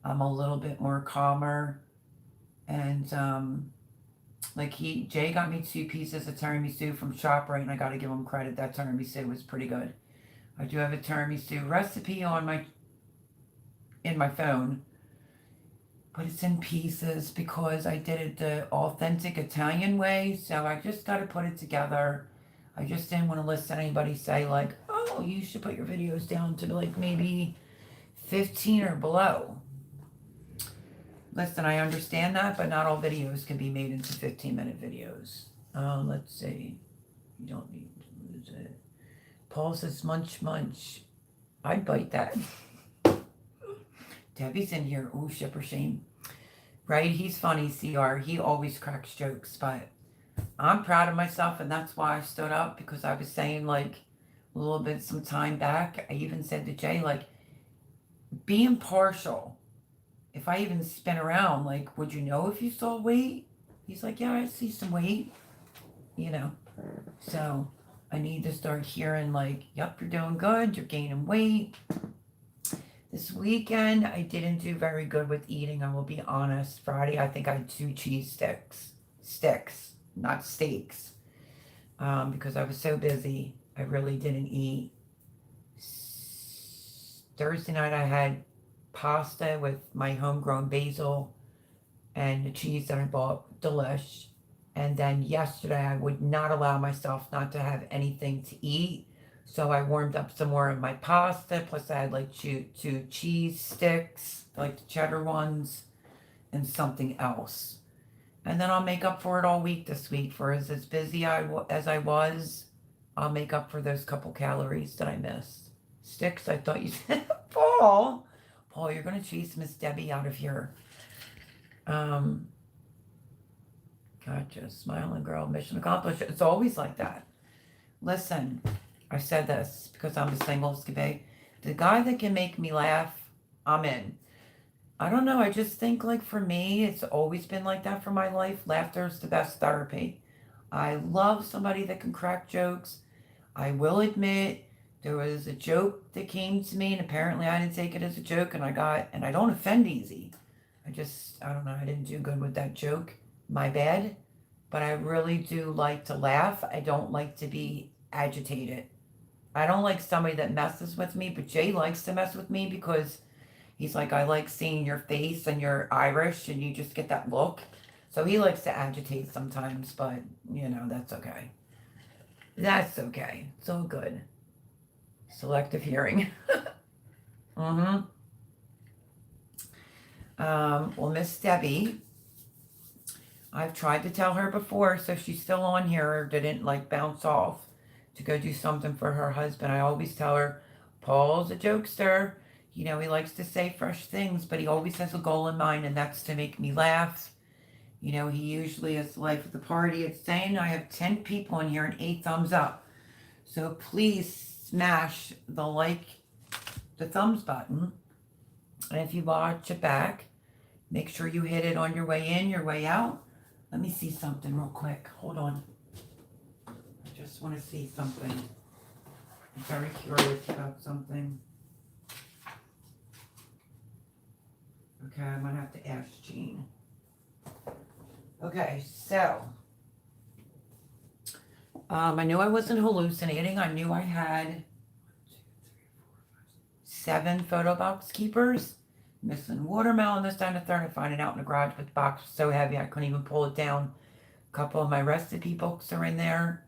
I'm a little bit more calmer. And like Jay got me 2 pieces of tiramisu from ShopRite, and I got to give him credit. That tiramisu was pretty good. I do have a tiramisu recipe in my phone, but it's in pieces because I did it the authentic Italian way. So I just got to put it together. I just didn't want to listen to anybody say like, "Oh, you should put your videos down to like maybe 15 or below." Listen, I understand that, but not all videos can be made into 15-minute videos. Let's see. You don't need to lose it. Paul says, munch, munch. I'd bite that. Debbie's in here. Ooh, ship or shame. Right? He's funny, CR. He always cracks jokes, but I'm proud of myself, and that's why I stood up, because I was saying, like, a little bit some time back, I even said to Jay, like, be impartial. If I even spin around, like, would you know if you saw weight? He's like, yeah, I see some weight, you know. So I need to start hearing like, yep, you're doing good, you're gaining weight. This weekend, I didn't do very good with eating, I will be honest. Friday, I think I had 2 cheese sticks, not steaks, because I was so busy. I really didn't eat. Thursday night, I had pasta with my homegrown basil and the cheese that I bought, delish. And then yesterday I would not allow myself not to have anything to eat. So I warmed up some more of my pasta, plus I had like 2 cheese sticks, like the cheddar ones, and something else. And then I'll make up for it all week this week. For as busy as I was, I'll make up for those couple calories that I missed. Sticks, I thought you said, Paul, you're going to chase Miss Debbie out of here. Gotcha. Smiling girl, mission accomplished. It's always like that. Listen, I said this because I'm a single escapade. The guy that can make me laugh, I'm in. I don't know. I just think like for me, it's always been like that for my life. Laughter is the best therapy. I love somebody that can crack jokes. I will admit there was a joke that came to me, and apparently I didn't take it as a joke, and I don't offend easy. I don't know, I didn't do good with that joke. My bad. But I really do like to laugh. I don't like to be agitated. I don't like somebody that messes with me, but Jay likes to mess with me because he's like, I like seeing your face and you're Irish and you just get that look. So he likes to agitate sometimes, but, you know, that's okay. That's okay. It's all good. Selective hearing. Well, Miss Debbie, I've tried to tell her before, so she's still on here or didn't like bounce off to go do something for her husband. I always tell her, Paul's a jokester. You know, he likes to say fresh things, but he always has a goal in mind, and that's to make me laugh. You know, he usually is the life of the party. It's saying I have 10 people in here and 8 thumbs up. So please smash the thumbs button. And if you watch it back, make sure you hit it on your way in, your way out. Let me see something real quick. Hold on. I just want to see something. I'm very curious about something. Okay, I'm going to have to ask Jean. Okay, so. I knew I wasn't hallucinating. I knew I had 7 photo box keepers. Missing watermelon this time, the third. I find it out in the garage, but the box was so heavy I couldn't even pull it down. A couple of my recipe books are in there,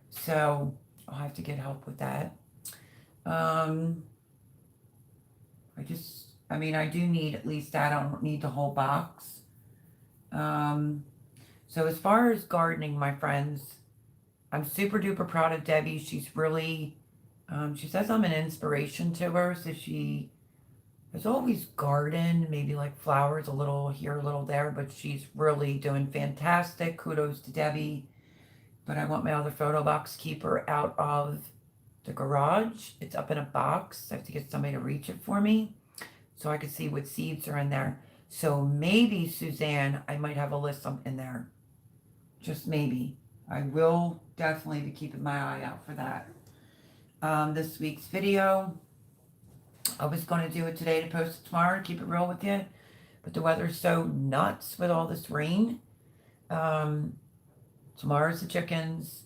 so I'll have to get help with that. I do need at least that. I don't need the whole box. So as far as gardening, my friends, I'm super duper proud of Debbie. She's really, she says I'm an inspiration to her, so she There's always garden, maybe like flowers, a little here, a little there, but she's really doing fantastic. Kudos to Debbie. But I want my other photo box keeper out of the garage. It's up in a box. I have to get somebody to reach it for me so I can see what seeds are in there. So maybe, Suzanne, I might have a list in there. Just maybe. I will definitely be keeping my eye out for that. This week's video, I was going to do it today to post it tomorrow to keep it real with you. But the weather's so nuts with all this rain. Tomorrow's the chickens.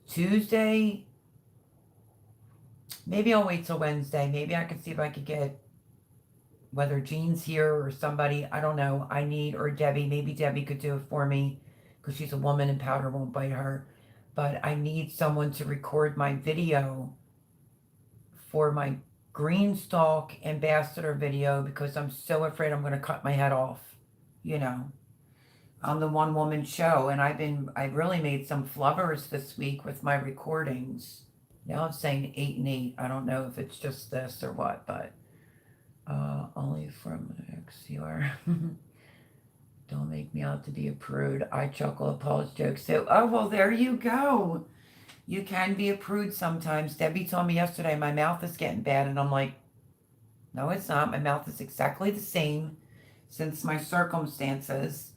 Tuesday, maybe I'll wait till Wednesday. Maybe I can see if I could get whether Jean's here or somebody. I don't know. Or Debbie. Maybe Debbie could do it for me because she's a woman and powder won't bite her. But I need someone to record my video for my Greenstalk ambassador video because I'm so afraid I'm going to cut my head off. You know, I'm the one woman show, and I really made some flubbers this week with my recordings. Now it's saying 8 and 8. I don't know if it's just this or what, but only from XCR. Don't make me out to be a prude. I chuckle at Paul's jokes too. Oh, well, there you go. You can be a prude sometimes. Debbie told me yesterday my mouth is getting bad, and I'm like, no, it's not. My mouth is exactly the same since my circumstances.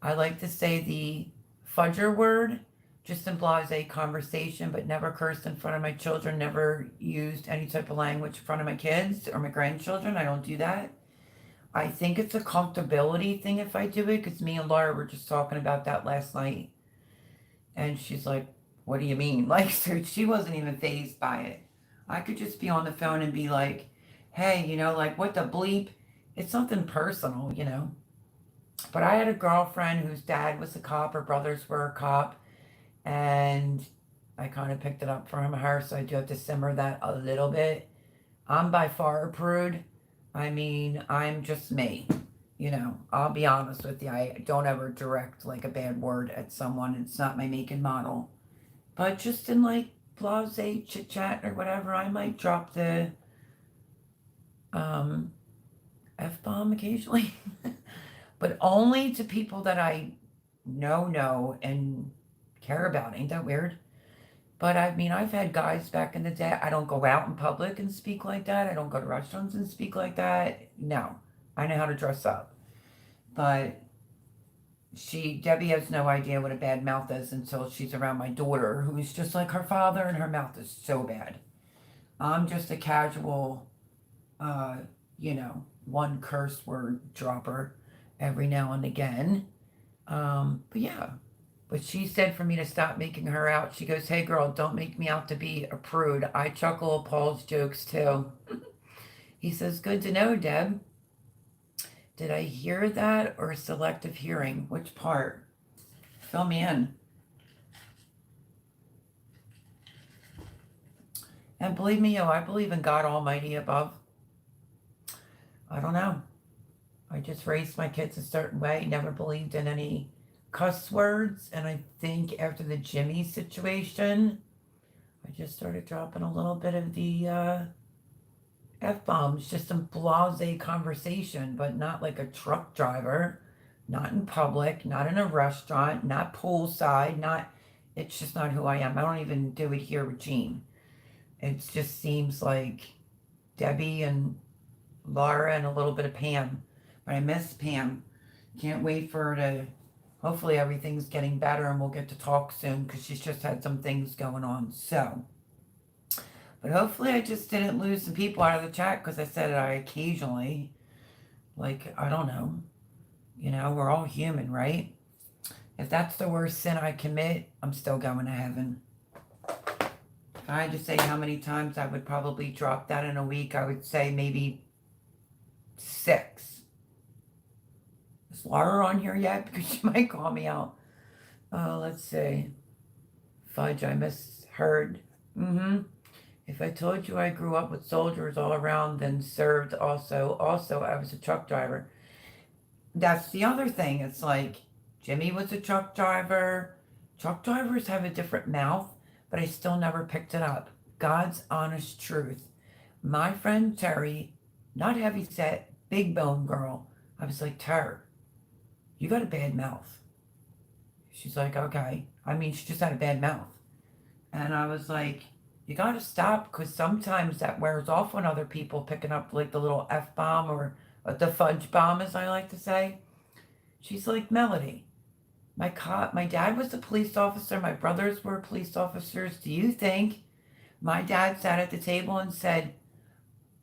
I like to say the fudger word, just in blasé conversation, but never cursed in front of my children, never used any type of language in front of my kids or my grandchildren. I don't do that. I think it's a comfortability thing if I do it, because me and Laura were just talking about that last night. And she's like, what do you mean? Like, so she wasn't even fazed by it. I could just be on the phone and be like, hey, like, what the bleep? It's something personal, But I had a girlfriend whose dad was a cop, her brothers were a cop, and I kind of picked it up from her, so I do have to simmer that a little bit. I'm by far a prude. I mean, I'm just me. I'll be honest with you. I don't ever direct like a bad word at someone. It's not my make and model. But just in like blasé chit chat or whatever, I might drop the F-bomb occasionally. But only to people that I know and care about. Ain't that weird? But I mean, I've had guys back in the day. I don't go out in public and speak like that. I don't go to restaurants and speak like that. No, I know how to dress up. But Debbie has no idea what a bad mouth is until she's around my daughter, who's just like her father, and her mouth is so bad. I'm just a casual, one curse word dropper every now and again. But yeah. But she said for me to stop making her out. She goes, hey girl, don't make me out to be a prude. I chuckle at Paul's jokes too. He says, good to know, Deb. Did I hear that or selective hearing? Which part? Fill me in. And believe me, I believe in God Almighty above. I don't know. I just raised my kids a certain way, never believed in any cuss words, and I think after the Jimmy situation, I just started dropping a little bit of the F-bombs, just some blasé conversation, but not like a truck driver, not in public, not in a restaurant, not poolside, it's just not who I am. I don't even do it here with Jean. It just seems like Debbie and Laura and a little bit of Pam, but I miss Pam. Can't wait for her to, hopefully everything's getting better and we'll get to talk soon because she's just had some things going on. So, but hopefully I just didn't lose some people out of the chat because I said I occasionally, like, I don't know, we're all human, right? If that's the worst sin I commit, I'm still going to heaven. If I had to say how many times I would probably drop that in a week, I would say maybe 6. Is Laura on here yet? Because she might call me out. Let's see. Fudge, I misheard. If I told you I grew up with soldiers all around, then served also. Also, I was a truck driver. That's the other thing. It's like, Jimmy was a truck driver. Truck drivers have a different mouth, but I still never picked it up. God's honest truth. My friend Terry not heavy set, big bone girl. I was like, Tara, you got a bad mouth. She's like, okay. I mean, she just had a bad mouth. And I was like, you got to stop because sometimes that wears off on other people picking up like the little F bomb or the fudge bomb, as I like to say. She's like, Melody, my dad was a police officer. My brothers were police officers. Do you think my dad sat at the table and said,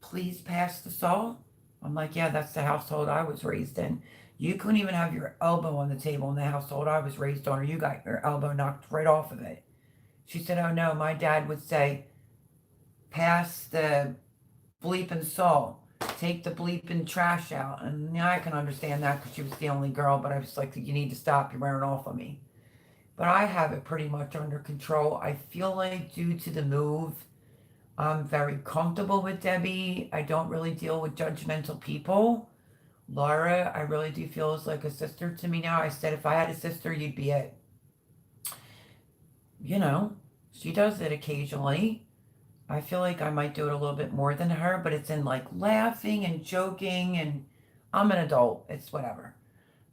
please pass the salt? I'm like, yeah, that's the household I was raised in. You couldn't even have your elbow on the table in the household I was raised on, or you got your elbow knocked right off of it. She said, oh no, my dad would say, pass the bleeping salt, take the bleeping trash out. And yeah, I can understand that because she was the only girl, but I was like, you need to stop, you're wearing off on me. But I have it pretty much under control. I feel like due to the move, I'm very comfortable with Debbie. I don't really deal with judgmental people. Laura, I really do feel is like a sister to me now. I said if I had a sister, you'd be it. You know, she does it occasionally. I feel like I might do it a little bit more than her, but it's in like laughing and joking, and I'm an adult. It's whatever.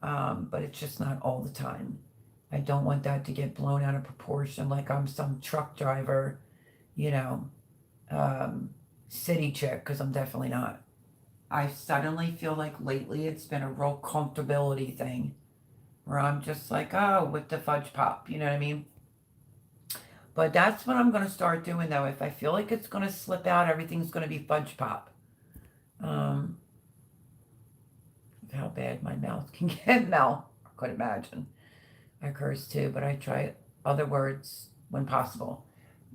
But it's just not all the time. I don't want that to get blown out of proportion like I'm some truck driver, you know, city chick, because I'm definitely not. I suddenly feel like lately it's been a real comfortability thing where I'm just like, oh, with the fudge pop, you know what I mean? But that's what I'm going to start doing though. If I feel like it's going to slip out, everything's going to be fudge pop. Um, how bad my mouth can get, Mel. I could imagine. I curse too, but I try other words when possible.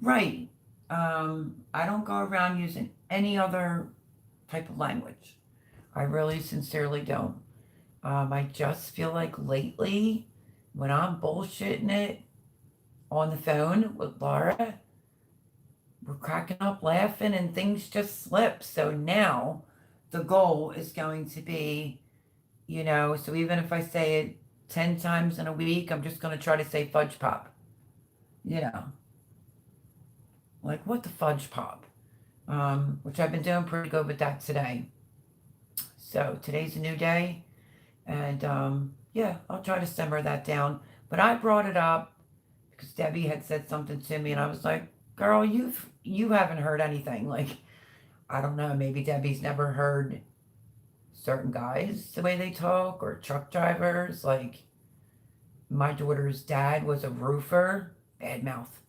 Right. I don't go around using any other type of language. I really sincerely don't. I just feel like lately, when I'm bullshitting it on the phone with Laura, we're cracking up laughing and things just slip. So now the goal is going to be, you know, so even if I say it 10 times in a week, I'm just going to try to say fudge pop. You know, like what the fudge pop? Which I've been doing pretty good with that today. So today's a new day. And yeah, I'll try to simmer that down. But I brought it up because Debbie had said something to me, and I was like, "Girl, you haven't heard anything. Like, I don't know. Maybe Debbie's never heard certain guys the way they talk, or truck drivers. Like, my daughter's dad was a roofer, bad mouth.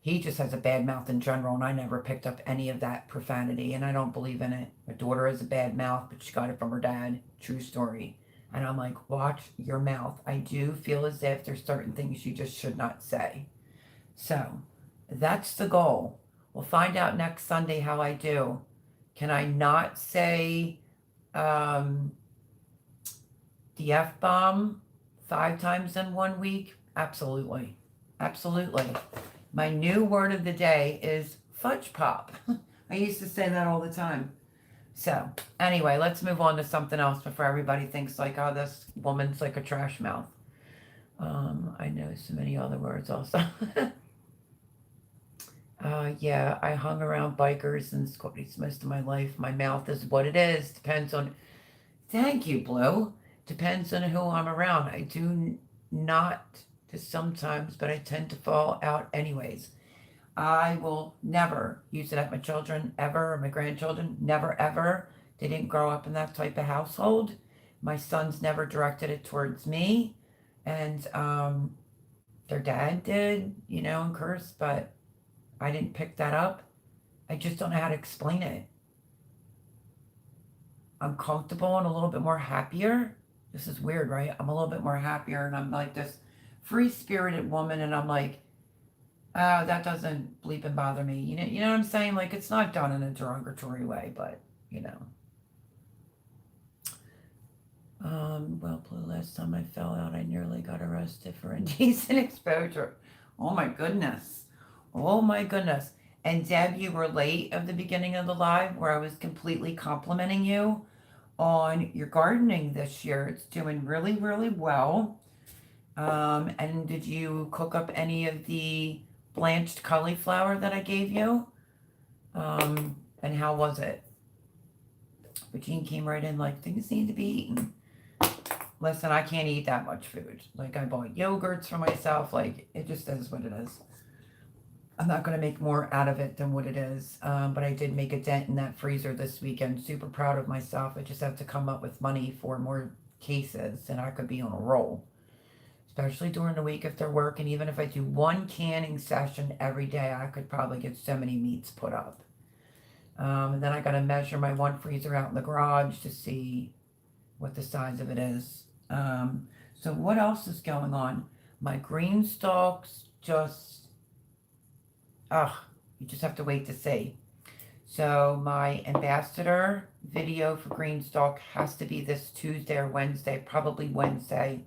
He just has a bad mouth in general, and I never picked up any of that profanity, and I don't believe in it. My daughter has a bad mouth, but she got it from her dad. True story. And I'm like, watch your mouth. I do feel as if there's certain things you just should not say. So that's the goal. We'll find out next Sunday how I do. Can I not say the F bomb 5 times in 1 week? Absolutely. Absolutely. My new word of the day is fudge pop. I used to say that all the time. So, anyway, let's move on to something else before everybody thinks like, oh, this woman's like a trash mouth. I know so many other words also. Yeah, I hung around bikers and squatties most of my life. My mouth is what it is. Depends on, thank you, Blue. Depends on who I'm around. I do not, just sometimes, but I tend to fall out anyways. I will never use it at my children ever, or my grandchildren, never ever. They didn't grow up in that type of household. My sons never directed it towards me, and their dad did, you know, and curse, but I didn't pick that up. I just don't know how to explain it. I'm comfortable and a little bit more happier. This is weird, right? I'm a little bit more happier, and I'm like this free-spirited woman, and I'm like, oh, that doesn't bleep and bother me. You know what I'm saying? Like, it's not done in a derogatory way, but, you know. Well, Blue, last time I fell out, I nearly got arrested for indecent exposure. Oh, my goodness. Oh, my goodness. And, Deb, you were late at the beginning of the live where I was completely complimenting you on your gardening this year. It's doing really, really well. And did you cook up any of the blanched cauliflower that I gave you? And how was it? But Jean came right in like, things need to be eaten. Listen, I can't eat that much food. Like, I bought yogurts for myself. Like, it just is what it is. I'm not going to make more out of it than what it is. But I did make a dent in that freezer this weekend. Super proud of myself. I just have to come up with money for more cases, and I could be on a roll. Especially during the week if they're working. Even if I do one canning session every day, I could probably get so many meats put up. And then I got to measure my one freezer out in the garage to see what the size of it is. So what else is going on? My green stalks just, you just have to wait to see. So my ambassador video for Greenstalk has to be this Tuesday or Wednesday, probably Wednesday.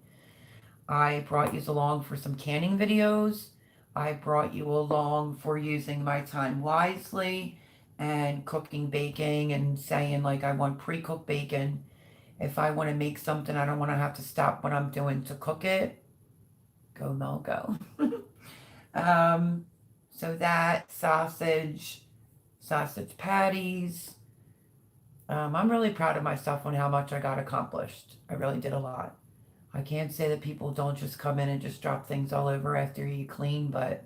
I brought you along for some canning videos. I brought you along for using my time wisely and cooking, baking, and saying like I want pre-cooked bacon. If I want to make something, I don't want to have to stop what I'm doing to cook it. Go, Mel, go. So that sausage patties. I'm really proud of myself on how much I got accomplished. I really did a lot. I can't say that people don't just come in and just drop things all over after you clean, but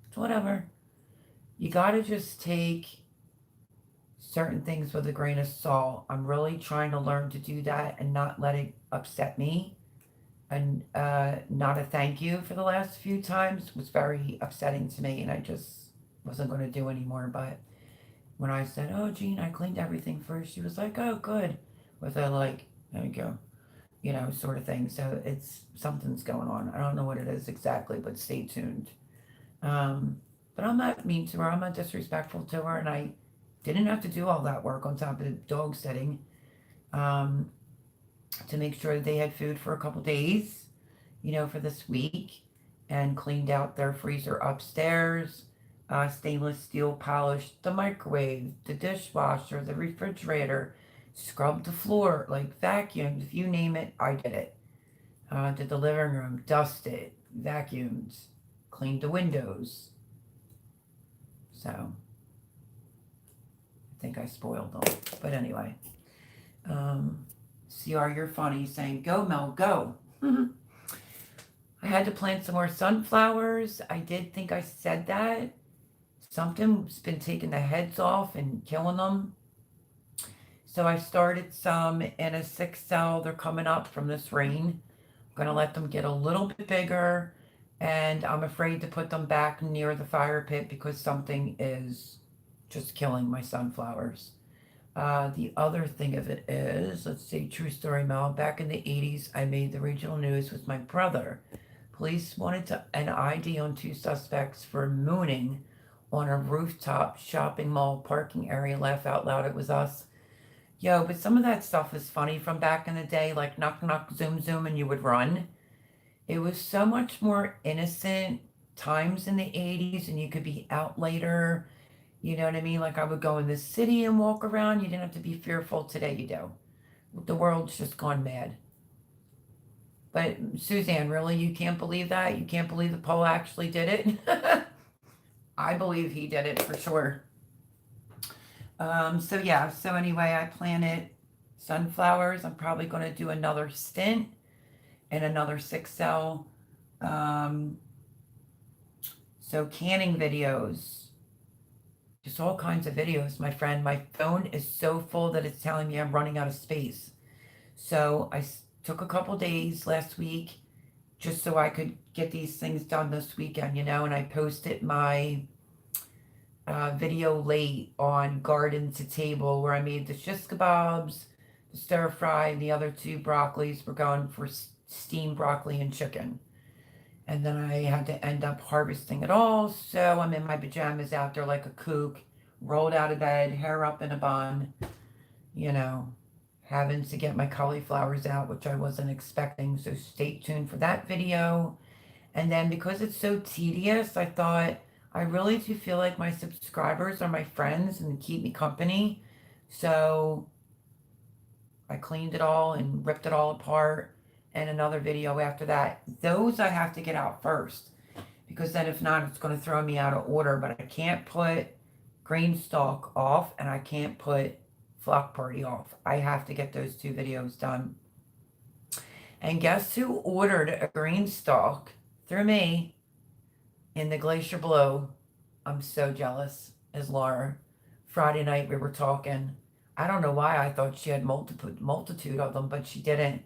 it's whatever. You got to just take certain things with a grain of salt. I'm really trying to learn to do that and not let it upset me. And not a thank you for the last few times was very upsetting to me, and I just wasn't going to do anymore. But when I said, "Oh, Jean, I cleaned everything first," she was like, "Oh, good," with a like, "There you go," sort of thing. So it's something's going on. I don't know what it is exactly, but stay tuned. But I'm not mean to her. I'm not disrespectful to her, and I didn't have to do all that work on top of the dog sitting. To make sure that they had food for a couple days, for this week, and cleaned out their freezer upstairs, stainless steel polished the microwave, the dishwasher, the refrigerator, scrubbed the floor, like vacuumed, if you name it, I did it. Did the living room, dusted, vacuumed, cleaned the windows. So, I think I spoiled them. But anyway. CR, you're funny, saying, "Go, Mel, go." I had to plant some more sunflowers. I did think I said that. Something's been taking the heads off and killing them. So I started some in a 6 cell. They're coming up from this rain. I'm going to let them get a little bit bigger. And I'm afraid to put them back near the fire pit because something is just killing my sunflowers. The other thing of it is, let's see, true story, Mel. Back in the 80s, I made the regional news with my brother. Police wanted an ID on 2 suspects for mooning on a rooftop shopping mall parking area. Laugh out loud, it was us. Yo, but some of that stuff is funny from back in the day, like knock, knock, zoom, zoom, and you would run. It was so much more innocent times in the 80s, and you could be out later. You know what I mean? Like I would go in the city and walk around. You didn't have to be fearful. Today you do. The world's just gone mad. But Suzanne, really? You can't believe that? You can't believe the Poe actually did it? I believe he did it for sure. So yeah, so anyway, I planted sunflowers. I'm probably going to do another stint and another 6 cell. So canning videos. Just all kinds of videos, my friend. My phone is so full that it's telling me I'm running out of space. So I took a couple days last week just so I could get these things done this weekend, and I posted my video late on garden to table where I made the shish kebabs, the stir fry, and the other 2 broccolis were going for steamed broccoli and chicken. And then I had to end up harvesting it all. So I'm in my pajamas out there like a kook, rolled out of bed, hair up in a bun, having to get my cauliflowers out, which I wasn't expecting. So stay tuned for that video. And then because it's so tedious, I thought I really do feel like my subscribers are my friends and keep me company. So I cleaned it all and ripped it all apart. And another video after that. Those I have to get out first, because then if not, it's going to throw me out of order. But I can't put Greenstalk off, and I can't put flock party off. I have to get those 2 videos done. And guess who ordered a green stalk through me in the Glacier Blue? I'm so jealous, is Laura. Friday night we were talking. I don't know why I thought she had multitude of them, but she didn't.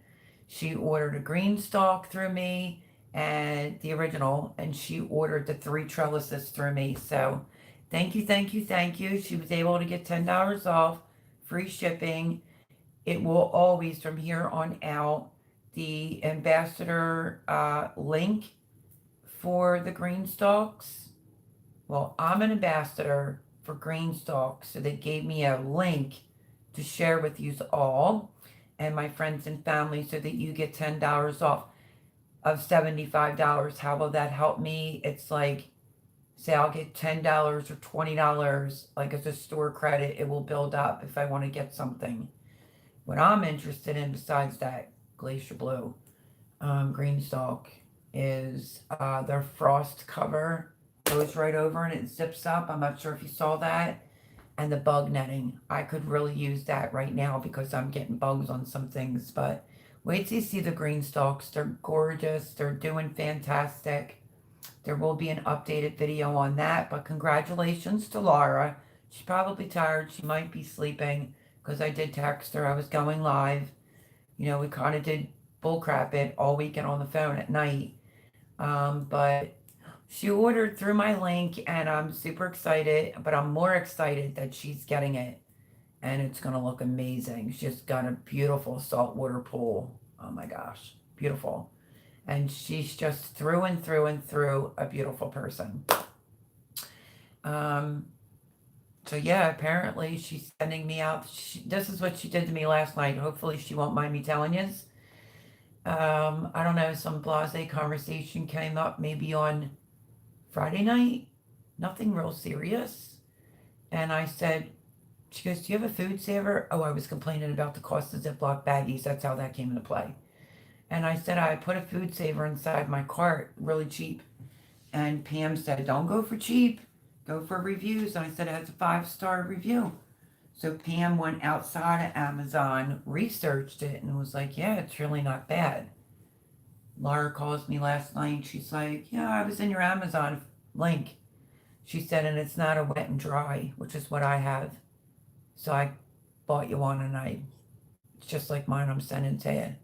She ordered a green stalk through me and the original, and she ordered the 3 trellises through me. So thank you, thank you, thank you. She was able to get $10 off, free shipping. It will always, from here on out, the ambassador link for the green stalks. Well, I'm an ambassador for green stalks, so they gave me a link to share with you all and my friends and family so that you get $10 off of $75. How will that help me? It's like, say I'll get $10 or $20, like as a store credit, it will build up if I want to get something. What I'm interested in besides that Glacier Blue green stalk is their frost cover goes right over and it zips up. I'm not sure if you saw that. And the bug netting. I could really use that right now because I'm getting bugs on some things. But wait till you see the green stalks. They're gorgeous. They're doing fantastic. There will be an updated video on that. But congratulations to Laura. She's probably tired. She might be sleeping because I did text her. I was going live. You know, we kind of did bullcrap it all weekend on the phone at night. But she ordered through my link and I'm super excited, but I'm more excited that she's getting it and it's going to look amazing. She's got a beautiful saltwater pool. Oh my gosh, beautiful. And she's just through and through and through a beautiful person. So yeah, apparently she's sending me out. This is what she did to me last night. Hopefully she won't mind me telling you. I don't know, some blasé conversation came up maybe on Friday night, nothing real serious. And I said, she goes, do you have a food saver? Oh, I was complaining about the cost of Ziploc baggies. That's how that came into play. And I said, I put a food saver inside my cart, really cheap. And Pam said, don't go for cheap, go for reviews. And I said, it has a 5-star review. So Pam went outside of Amazon, researched it, and was like, yeah, it's really not bad. Laura calls me last night. She's like, yeah, I was in your Amazon link. She said, and it's not a wet and dry, which is what I have. So I bought you one, and it's just like mine I'm sending to you.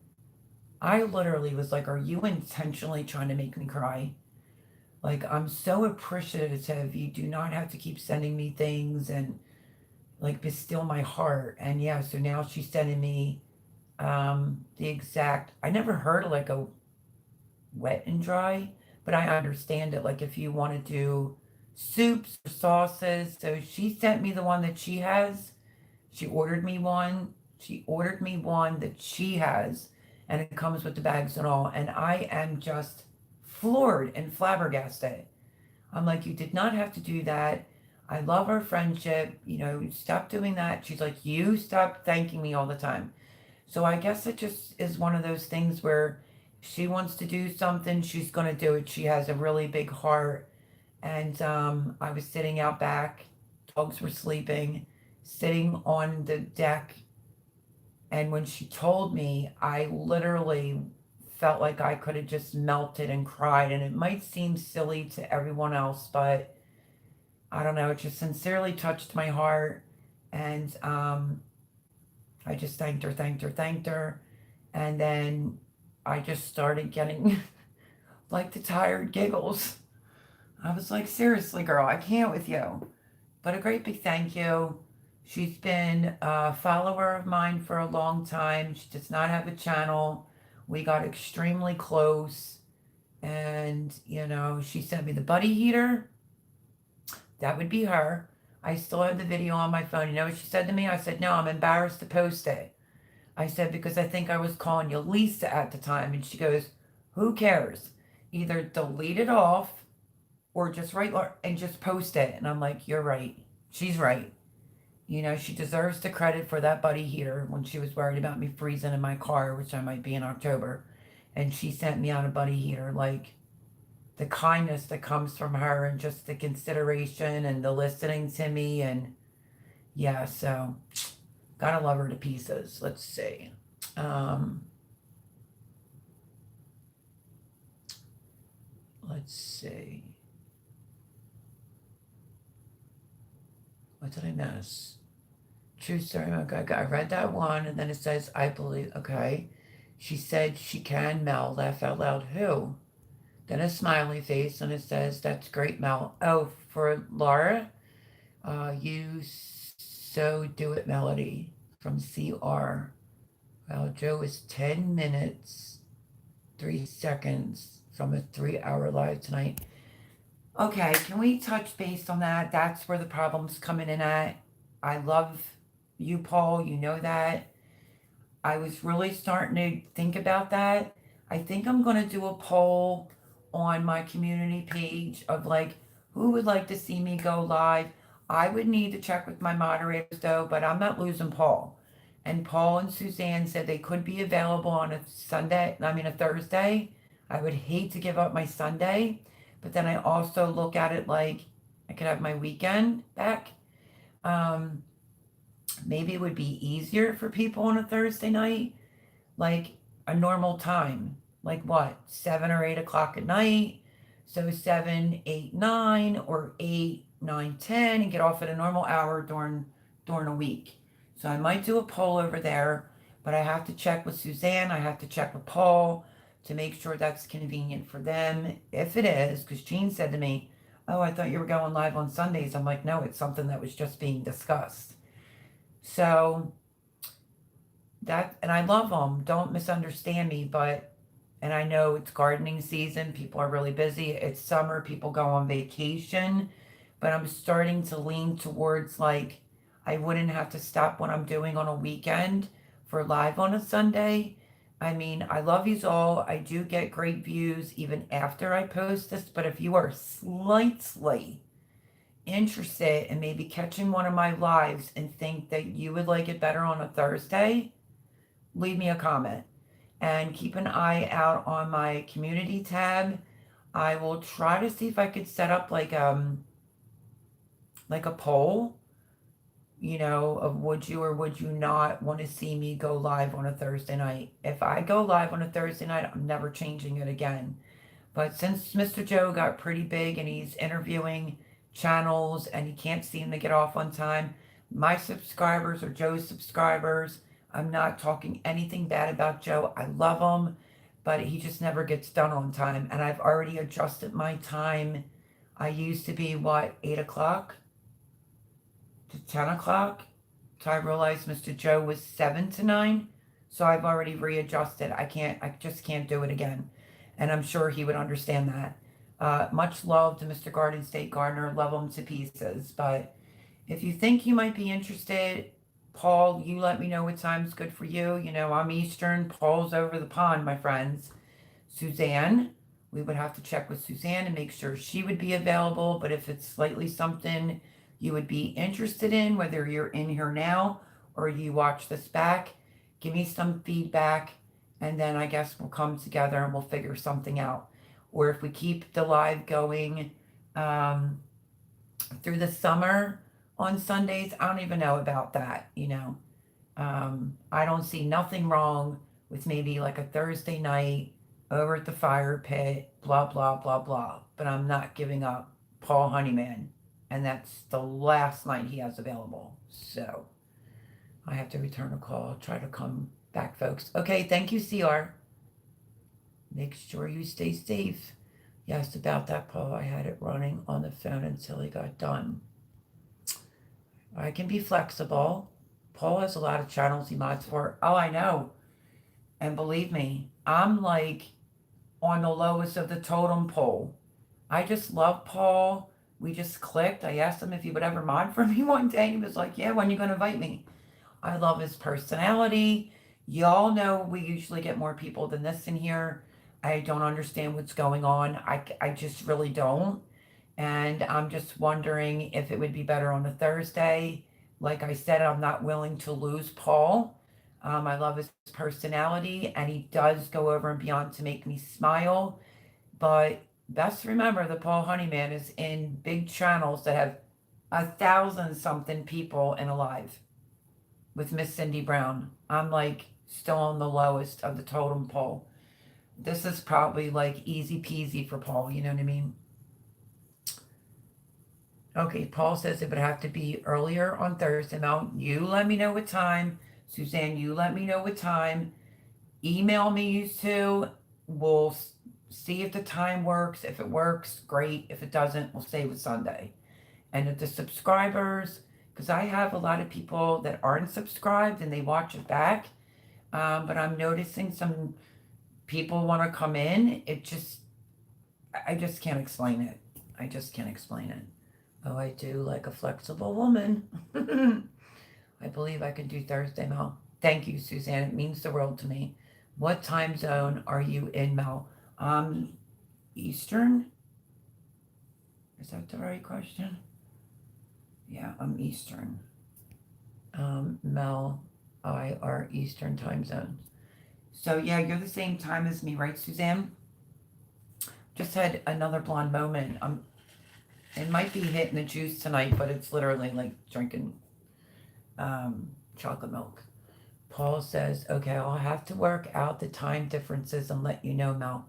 I literally was like, are you intentionally trying to make me cry? Like, I'm so appreciative. You do not have to keep sending me things and like bestill my heart. And yeah, so now she's sending me the exact, I never heard of like a wet and dry, but I understand it. Like if you want to do soups or sauces. So she sent me the one that she has. She ordered me one. She ordered me one that she has, and it comes with the bags and all. And I am just floored and flabbergasted. I'm like, you did not have to do that. I love our friendship. You know, stop doing that. She's like, you stop thanking me all the time. So I guess it just is one of those things where she wants to do something, she's going to do it. She has a really big heart. And I was sitting out back. Dogs were sleeping, sitting on the deck. And when she told me, I literally felt like I could have just melted and cried. And it might seem silly to everyone else, but I don't know. It just sincerely touched my heart. And I just thanked her, thanked her, thanked her. And then I just started getting like the tired giggles. I was like, seriously, girl, I can't with you. But a great big thank you. She's been a follower of mine for a long time. She does not have a channel. We got extremely close. And, you know, she sent me the buddy heater. That would be her. I still have the video on my phone. You know what she said to me? I said, no, I'm embarrassed to post it. I said, because I think I was calling you Lisa at the time. And she goes, who cares? Either delete it off or just write and just post it. And I'm like, you're right. She's right. You know, she deserves the credit for that buddy heater when she was worried about me freezing in my car, which I might be in October. And she sent me out a buddy heater. Like, the kindness that comes from her and just the consideration and the listening to me. And yeah, so Gotta love her to pieces. Let's see. Um, let's see. What did I miss? True story. Okay, I read that one, and then it says, I believe. Okay. She said she can, Mel. Laugh out loud. Who? Then a smiley face, and it says, that's great, Mel. Oh, for Laura? You so do it, Melody from CR. Well, Joe is 10 minutes, 3 seconds from a 3-hour live tonight. Okay, can we touch base on that? That's where the problem's coming in at. I love you, Paul. You know that. I was really starting to think about that. I think I'm going to do a poll on my community page of like who would like to see me go live. I would need to check with my moderators though, but I'm not losing Paul. And Paul and Suzanne said they could be available on a Thursday. I would hate to give up my Sunday, but then I also look at it like I could have my weekend back. Maybe it would be easier for people on a Thursday night, like a normal time, like what, 7 or 8 o'clock at night. So 7, 8, 9, or 8, 9, 10, and get off at a normal hour during a week. So I might do a poll over there, but I have to check with Suzanne. I have to check with Paul to make sure that's convenient for them. If it is, because Jean said to me, "Oh, I thought you were going live on Sundays." I'm like, no, it's something that was just being discussed. So that, and I love them. Don't misunderstand me, but, and I know it's gardening season. People are really busy. It's summer. People go on vacation, but I'm starting to lean towards like, I wouldn't have to stop what I'm doing on a weekend for live on a Sunday. I mean, I love you all. I do get great views even after I post this, but if you are slightly interested in maybe catching one of my lives and think that you would like it better on a Thursday, leave me a comment and keep an eye out on my community tab. I will try to see if I could set up like a poll, of would you or would you not want to see me go live on a Thursday night. If I go live on a Thursday night, I'm never changing it again. But since Mr. Joe got pretty big and he's interviewing channels and he can't seem to get off on time, my subscribers are Joe's subscribers. I'm not talking anything bad about Joe. I love him, but he just never gets done on time. And I've already adjusted my time. I used to be, 8 o'clock to 10 o'clock. So I realized Mr. Joe was 7 to 9. So I've already readjusted. I just can't do it again. And I'm sure he would understand that. Much love to Mr. Garden State Gardener. Love him to pieces. But if you think you might be interested, Paul, you let me know what time's good for you. I'm Eastern. Paul's over the pond, my friends. Suzanne, we would have to check with Suzanne and make sure she would be available. But if it's slightly something you would be interested in, whether you're in here now or you watch this back, give me some feedback. And then I guess we'll come together and we'll figure something out. Or if we keep the live going through the summer on Sundays, I don't even know about that, I don't see nothing wrong with maybe like a Thursday night over at the fire pit, blah, blah, blah, blah. But I'm not giving up Paul Honeyman. And that's the last night he has available. So I have to return a call. I'll try to come back, folks. Okay, thank you, CR. Make sure you stay safe. Yes, about that, Paul. I had it running on the phone until he got done. I can be flexible. Paul has a lot of channels he mods for. Oh, I know. And believe me, I'm like on the lowest of the totem pole. I just love Paul. We just clicked. I asked him if he would ever mod for me one day. He was like, yeah, when are you going to invite me? I love his personality. Y'all know we usually get more people than this in here. I don't understand what's going on. I just really don't. And I'm just wondering if it would be better on a Thursday. Like I said, I'm not willing to lose Paul. I love his personality, and he does go over and beyond to make me smile. But best remember that Paul Honeyman is in big channels that have 1,000 something people in a live. with Miss Cindy Brown. I'm like still on the lowest of the totem pole. This is probably like easy peasy for Paul, you know what I mean? Okay, Paul says it would have to be earlier on Thursday. Now, you let me know what time. Suzanne, you let me know what time. Email me, you two. We'll see if the time works. If it works, great. If it doesn't, we'll stay with Sunday. And if the subscribers, because I have a lot of people that aren't subscribed and they watch it back, but I'm noticing some people want to come in. I just can't explain it. I just can't explain it. Oh, I do like a flexible woman. I believe I can do Thursday, Mel. Thank you, Suzanne. It means the world to me. What time zone are you in, Mel? Eastern? Is that the right question? Yeah, I'm Eastern. Mel, I are Eastern time zone. So yeah, you're the same time as me, right, Suzanne? Just had another blonde moment. It might be hitting the juice tonight, but it's literally like drinking chocolate milk. Paul says, okay, I'll have to work out the time differences and let you know, Mel.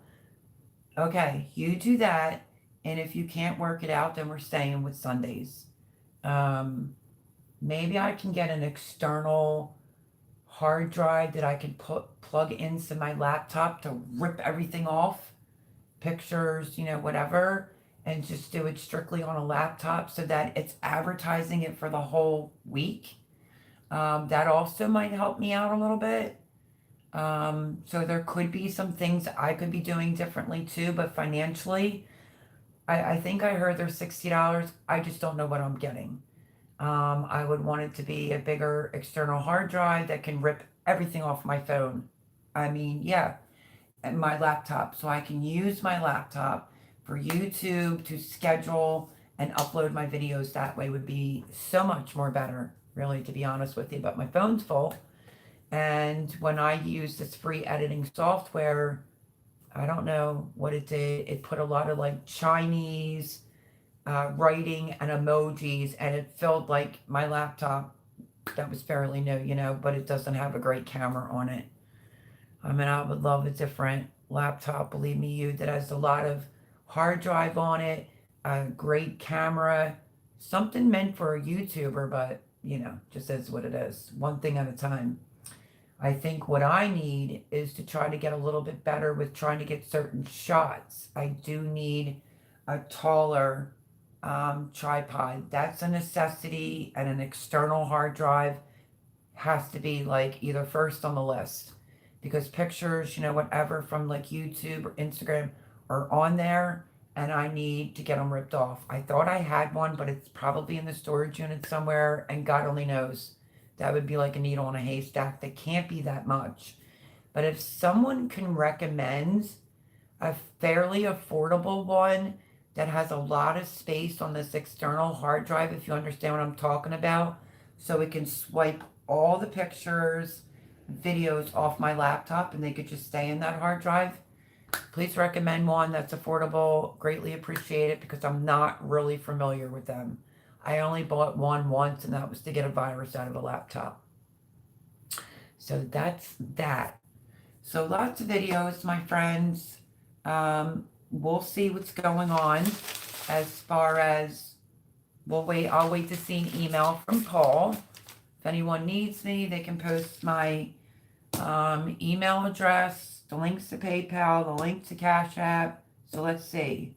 Okay, you do that. And if you can't work it out, then we're staying with Sundays. Maybe I can get an external hard drive that I can plug into my laptop to rip everything off, pictures, whatever, and just do it strictly on a laptop so that it's advertising it for the whole week. That also might help me out a little bit. So there could be some things I could be doing differently too, but financially, I think I heard there's $60. I just don't know what I'm getting. I would want it to be a bigger external hard drive that can rip everything off my phone. I mean, yeah, and my laptop. So I can use my laptop for YouTube to schedule and upload my videos. That way would be so much more better, really, to be honest with you. But my phone's full. And when I use this free editing software, I don't know what it did. It put a lot of like Chinese writing and emojis, and it felt like my laptop that was fairly new, but it doesn't have a great camera on it. I mean, I would love a different laptop, believe me, that has a lot of hard drive on it, a great camera, something meant for a YouTuber, but just is what it is, one thing at a time. I think what I need is to try to get a little bit better with trying to get certain shots. I do need a taller tripod. That's a necessity, and an external hard drive has to be like either first on the list, because pictures, whatever from like YouTube or Instagram are on there, and I need to get them ripped off. I thought I had one, but it's probably in the storage unit somewhere, and God only knows. That would be like a needle in a haystack. That can't be that much. But if someone can recommend a fairly affordable one that has a lot of space on this external hard drive, if you understand what I'm talking about, so it can swipe all the pictures, videos off my laptop and they could just stay in that hard drive, please recommend one that's affordable. Greatly appreciate it, because I'm not really familiar with them. I only bought one once, and that was to get a virus out of a laptop. So that's that. So lots of videos, my friends. We'll see what's going on as far as, I'll wait to see an email from Paul. If anyone needs me, they can post my email address, the links to PayPal, the link to Cash App. So let's see.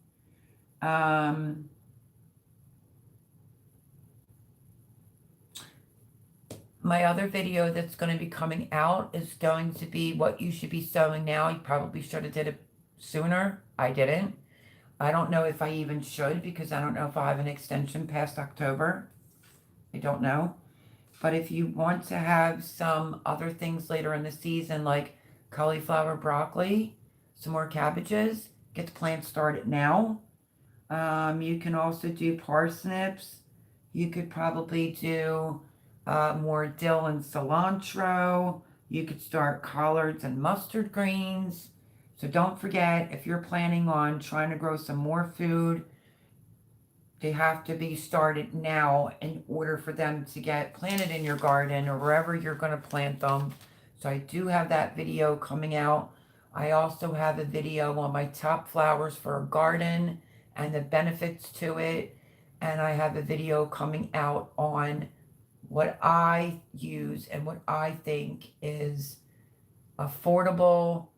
My other video that's going to be coming out is going to be what you should be sewing now. You probably should have did it sooner. I didn't. I don't know if I even should, because I don't know if I have an extension past October. I don't know. But if you want to have some other things later in the season, like cauliflower, broccoli, some more cabbages, get the plant started now. You can also do parsnips. You could probably do more dill and cilantro. You could start collards and mustard greens. So don't forget, if you're planning on trying to grow some more food, They have to be started now in order for them to get planted in your garden or wherever you're going to plant them. So I do have that video coming out. I also have a video on my top flowers for a garden and the benefits to it. And I have a video coming out on what I use and what I think is affordable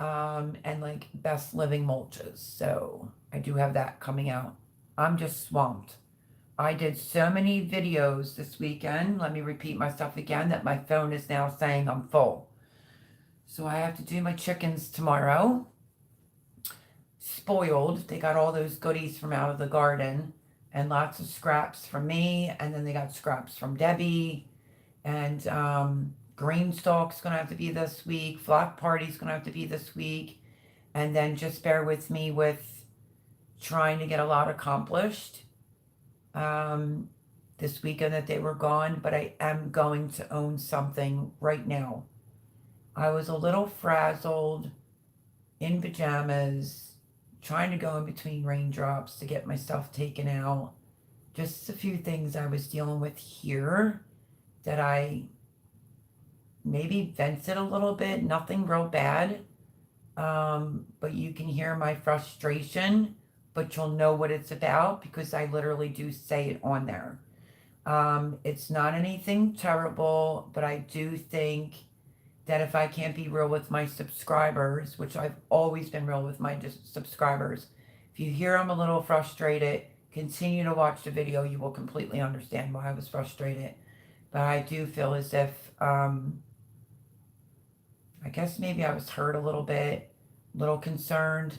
and like best living mulches. So I do have that coming out. I'm just swamped. I did so many videos this weekend. Let me repeat myself again that my phone is now saying I'm full. So I have to do my chickens tomorrow. Spoiled. They got all those goodies from out of the garden and lots of scraps from me. And then they got scraps from Debbie. And green stalk's going to have to be this week. Flock party's going to have to be this week. And then just bear with me with trying to get a lot accomplished this weekend that they were gone, but I am going to own something right now. I was a little frazzled in pajamas, trying to go in between raindrops to get my stuff taken out. Just a few things I was dealing with here that I maybe vented a little bit, nothing real bad. But you can hear my frustration, but you'll know what it's about because I literally do say it on there. It's not anything terrible, but I do think that if I can't be real with my subscribers, which I've always been real with my subscribers, if you hear I'm a little frustrated, continue to watch the video. You will completely understand why I was frustrated. But I do feel as if, I guess maybe I was hurt a little bit, a little concerned,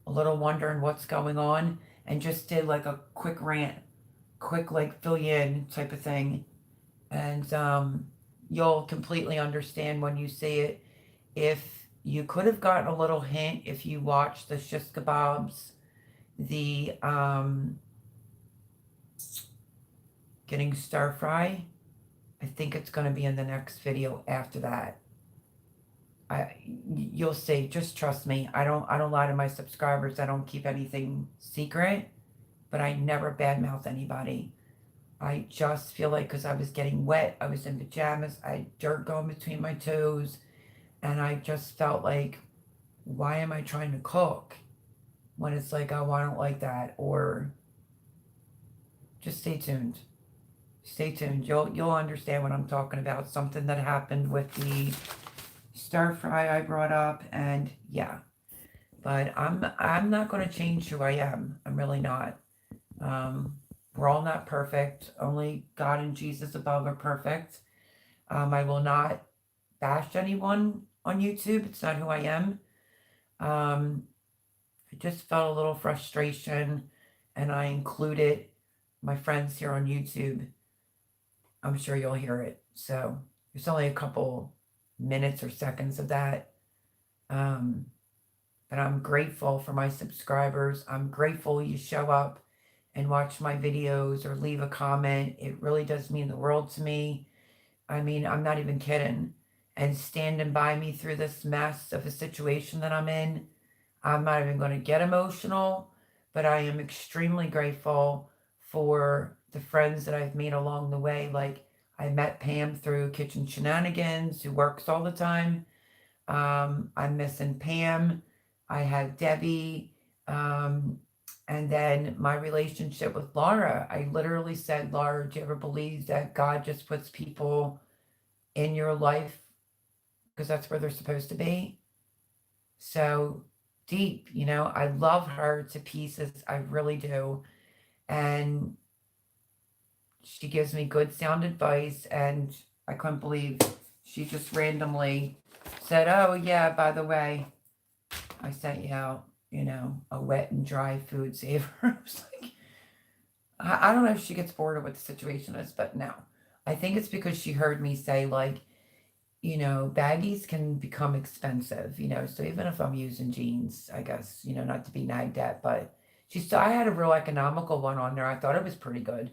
a little wondering what's going on, and just did like a quick rant, quick like fill you in type of thing. And you'll completely understand when you see it. If you could have gotten a little hint if you watched the shish kebabs, the getting stir fry, I think it's going to be in the next video after that. You'll see. Just trust me. I don't lie to my subscribers. I don't keep anything secret, but I never badmouth anybody. I just feel like because I was getting wet, I was in pajamas, I had dirt going between my toes, and I just felt like, why am I trying to cook when it's like, oh, I don't like that? Or just stay tuned. Stay tuned. You'll understand what I'm talking about. Something that happened with the stir fry I brought up, and yeah. But I'm not going to change who I am. I'm really not. We're all not perfect. Only God and Jesus above are perfect. I will not bash anyone on YouTube. It's not who I am. I just felt a little frustration, and I included my friends here on YouTube. I'm sure you'll hear it. So there's only a couple minutes or seconds of that. But I'm grateful for my subscribers. I'm grateful you show up and watch my videos or leave a comment. It really does mean the world to me. I mean, I'm not even kidding. And standing by me through this mess of a situation that I'm in. I'm not even going to get emotional, but I am extremely grateful for the friends that I've made along the way. Like, I met Pam through Kitchen Shenanigans, who works all the time. I'm missing Pam. I have Debbie. And then my relationship with Laura. I literally said, Laura, do you ever believe that God just puts people in your life because that's where they're supposed to be? So deep, I love her to pieces. I really do. And she gives me good sound advice, and I couldn't believe she just randomly said, oh yeah, by the way, I sent you out, a wet and dry food saver. I was like, I don't know if she gets bored of what the situation is, but no. I think it's because she heard me say, like, baggies can become expensive, so even if I'm using jeans, I guess, not to be nagged at, but I had a real economical one on there. I thought it was pretty good.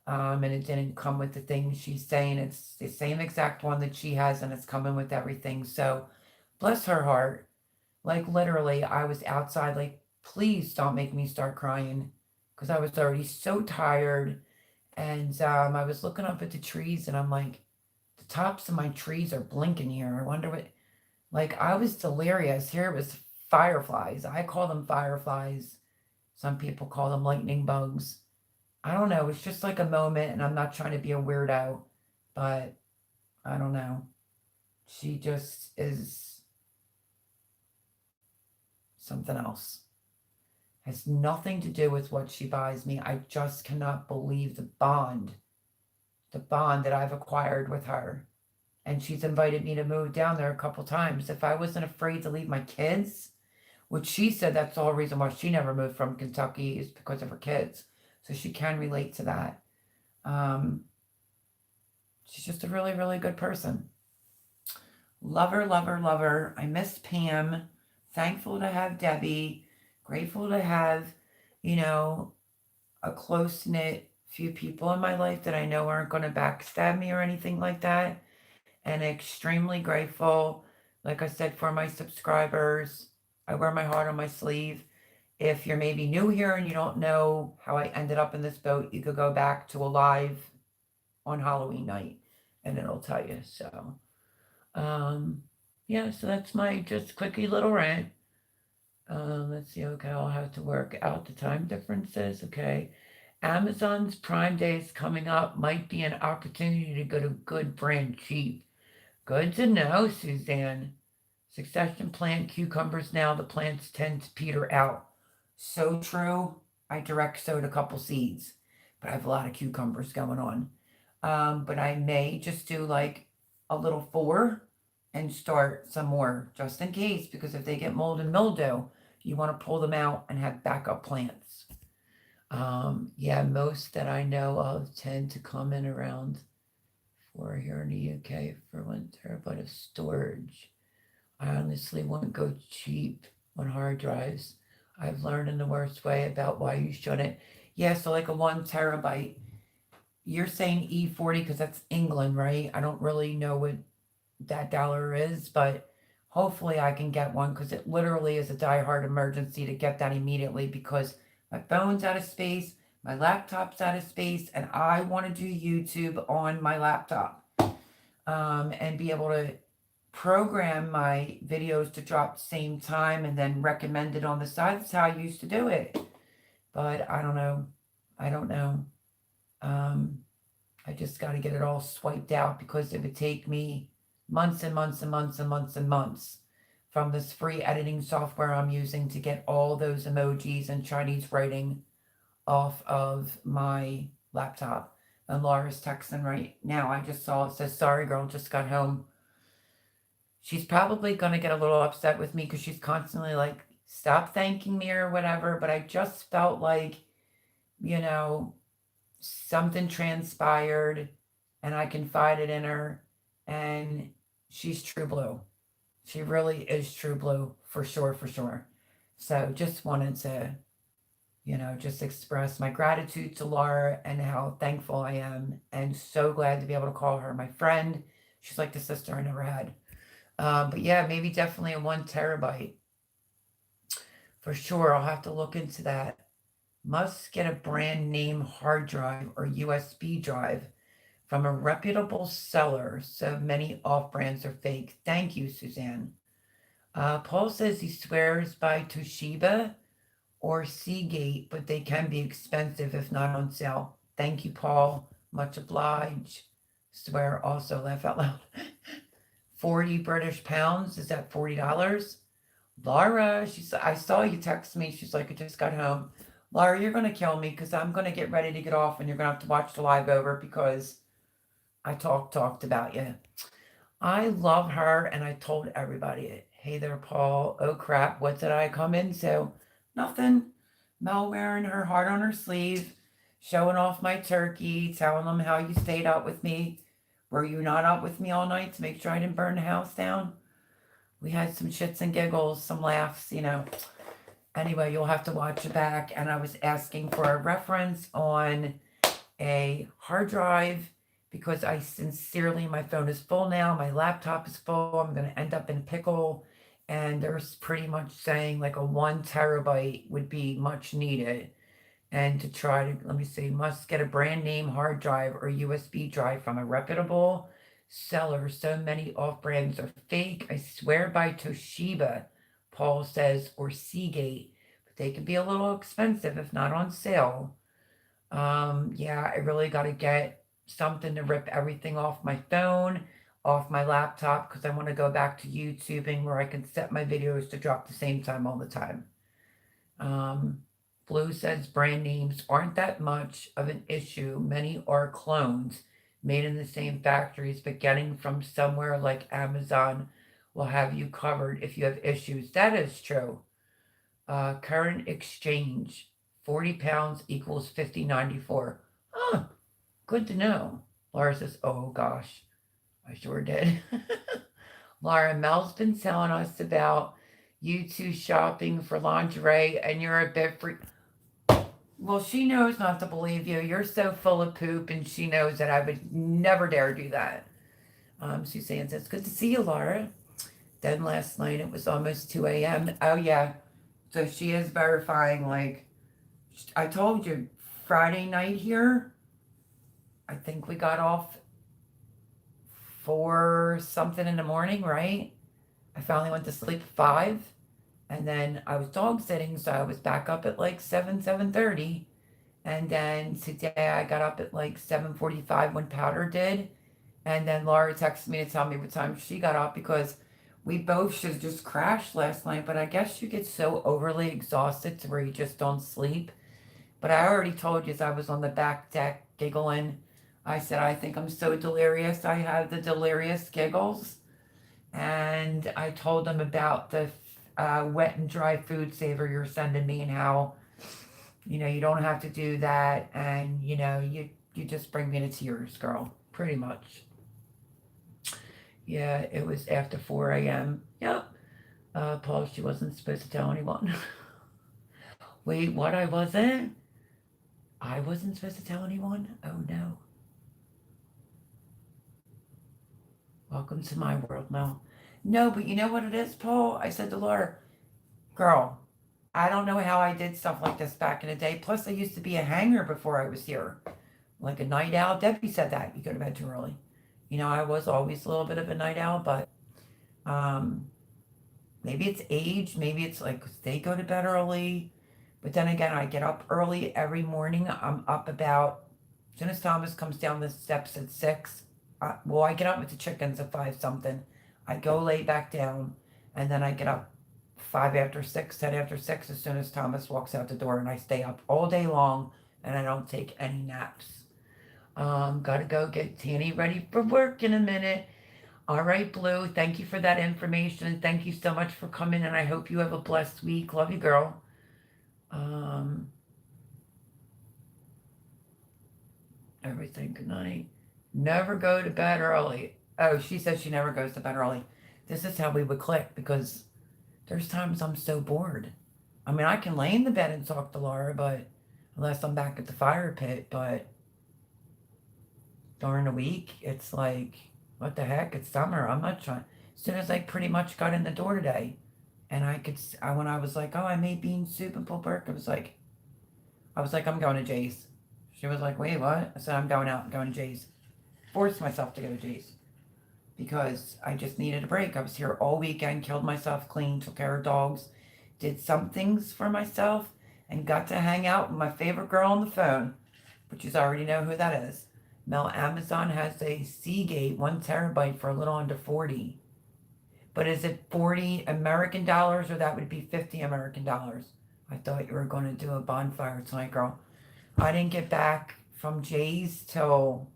And it didn't come with the things she's saying. It's the same exact one that she has, and it's coming with everything. So bless her heart. Like, literally, I was outside, like, please don't make me start crying, because I was already so tired. And I was looking up at the trees and I'm like, the tops of my trees are blinking here. I wonder what, like, I was delirious. Here it was fireflies. I call them fireflies. Some people call them lightning bugs. I don't know. It's just like a moment, and I'm not trying to be a weirdo, but I don't know. She just is something else. Has nothing to do with what she buys me. I just cannot believe the bond that I've acquired with her. And she's invited me to move down there a couple times. If I wasn't afraid to leave my kids, which she said that's the whole reason why she never moved from Kentucky is because of her kids. So she can relate to that. She's just a really, really good person. Love her, love her, love her. I miss Pam. Thankful to have Debbie. Grateful to have, you know, a close knit few people in my life that I know aren't going to backstab me or anything like that. And extremely grateful, like I said, for my subscribers. I wear my heart on my sleeve. If you're maybe new here and you don't know how I ended up in this boat, you could go back to a live on Halloween night and it'll tell you. So, yeah, so that's my just quickie little rant. Let's see. Okay, I'll have to work out the time differences. Okay. Amazon's Prime Day is coming up. Might be an opportunity to get a good brand cheap. Good to know, Suzanne. Succession plant cucumbers now. The plants tend to peter out. So true. I direct sowed a couple seeds, but I have a lot of cucumbers going on. But I may just do like a little 4 and start some more just in case, because if they get mold and mildew, you want to pull them out and have backup plants. Yeah, most that I know of tend to come in around 4 here in the UK for 1 terabyte of storage. I honestly wouldn't go cheap on hard drives. I've learned in the worst way about why you shouldn't. Yeah, so like a 1 terabyte. You're saying E40 because that's England, right? I don't really know what that dollar is, but hopefully I can get one because it literally is a diehard emergency to get that immediately because my phone's out of space, my laptop's out of space, and I want to do YouTube on my laptop and be able to program my videos to drop the same time and then recommend it on the side. That's how I used to do it. But I don't know. I don't know. I just got to get it all swiped out because it would take me months and months and months and months and months from this free editing software I'm using to get all those emojis and Chinese writing off of my laptop. And Laura's texting right now. I just saw it says, sorry, girl, just got home. She's probably going to get a little upset with me because she's constantly like, stop thanking me or whatever. But I just felt like, you know, something transpired and I confided in her and she's true blue. She really is true blue for sure, for sure. So just wanted to, you know, just express my gratitude to Laura and how thankful I am and so glad to be able to call her my friend. She's like the sister I never had. But yeah, maybe definitely a 1 terabyte. For sure, I'll have to look into that. Must get a brand name hard drive or USB drive from a reputable seller, so many off-brands are fake. Thank you, Suzanne. Paul says he swears by Toshiba or Seagate, but they can be expensive if not on sale. Thank you, Paul. Much obliged. Swear also, laugh out loud. 40 British pounds, is that $40? Laura, I saw you text me. She's like, I just got home. Laura, you're going to kill me because I'm going to get ready to get off and you're going to have to watch the live over because I talked about you. I love her and I told everybody it. Hey there, Paul. Oh crap, what did I come into? Nothing. Mel wearing her heart on her sleeve, showing off my turkey, telling them how you stayed up with me. Were you not up with me all night to make sure I didn't burn the house down? We had some shits and giggles, some laughs, you know. Anyway, you'll have to watch it back. And I was asking for a reference on a hard drive because I sincerely, my phone is full now. My laptop is full. I'm going to end up in a pickle. And there's pretty much saying like a 1 terabyte would be much needed. And to try to, let me see, must get a brand name hard drive or USB drive from a reputable seller. So many off brands are fake. I swear by Toshiba, Paul says, or Seagate, but they can be a little expensive if not on sale. Yeah, I really got to get something to rip everything off my phone, off my laptop, because I want to go back to YouTubing where I can set my videos to drop the same time all the time. Um, Blue says brand names aren't that much of an issue. Many are clones made in the same factories, but getting from somewhere like Amazon will have you covered if you have issues. That is true. Current exchange, 40 pounds equals 50.94. Huh, good to know. Laura says, oh gosh, I sure did. Laura, Mel's been telling us about you two shopping for lingerie and you're a bit free. Well, she knows not to believe you. You're so full of poop, and she knows that I would never dare do that. Suzanne says, good to see you, Laura. Then last night it was almost 2 a.m. Oh, yeah. So she is verifying, like, I told you, Friday night here, I think we got off 4 something in the morning, right? I finally went to sleep at 5. And then I was dog sitting, so I was back up at like 7:30. And then today I got up at like 7:45 when Powder did. And then Laura texted me to tell me what time she got up because we both should just crashed last night. But I guess you get so overly exhausted to where you just don't sleep. But I already told you as I was on the back deck giggling. I said, I think I'm so delirious. I have the delirious giggles. And I told them about the wet and dry food saver you're sending me and how, you don't have to do that. And, you just bring me to tears, girl. Pretty much. Yeah, it was after 4 a.m. Yep. Paul, she wasn't supposed to tell anyone. Wait, what? I wasn't? I wasn't supposed to tell anyone? Oh, no. Welcome to my world, Mel. No, but you know what it is, Paul? I said to Laura, girl, I don't know how I did stuff like this back in the day. Plus, I used to be a hanger before I was here. Like a night owl. Debbie said that. You go to bed too early. I was always a little bit of a night owl, but maybe it's age. Maybe it's like they go to bed early. But then again, I get up early every morning. I'm up about, as soon as Thomas comes down the steps at 6. I get up with the chickens at 5 something. I go lay back down, and then I get up 5 after 6, 10 after 6 as soon as Thomas walks out the door, and I stay up all day long, and I don't take any naps. Gotta go get Tanny ready for work in a minute. All right, Blue, thank you for that information, and thank you so much for coming, and I hope you have a blessed week. Love you, girl. Everything, good night. Never go to bed early. Oh, she says she never goes to bed early. This is how we would click because there's times I'm so bored. I mean, I can lay in the bed and talk to Laura, but unless I'm back at the fire pit, but during the week, it's like, what the heck? It's summer. I'm not trying. As soon as I pretty much got in the door today, and when I was like, oh, I made bean soup and pulled pork, I was like, I'm going to Jay's. She was like, wait, what? I said, I'm going out. I'm going to Jay's. Forced myself to go to Jay's because I just needed a break. I was here all weekend, killed myself clean, took care of dogs, did some things for myself, and got to hang out with my favorite girl on the phone, which you already know who that is. Mel, Amazon has a Seagate 1 terabyte for a little under 40. But is it 40 American dollars or that would be 50 American dollars? I thought you were going to do a bonfire tonight, girl. I didn't get back from Jay's till,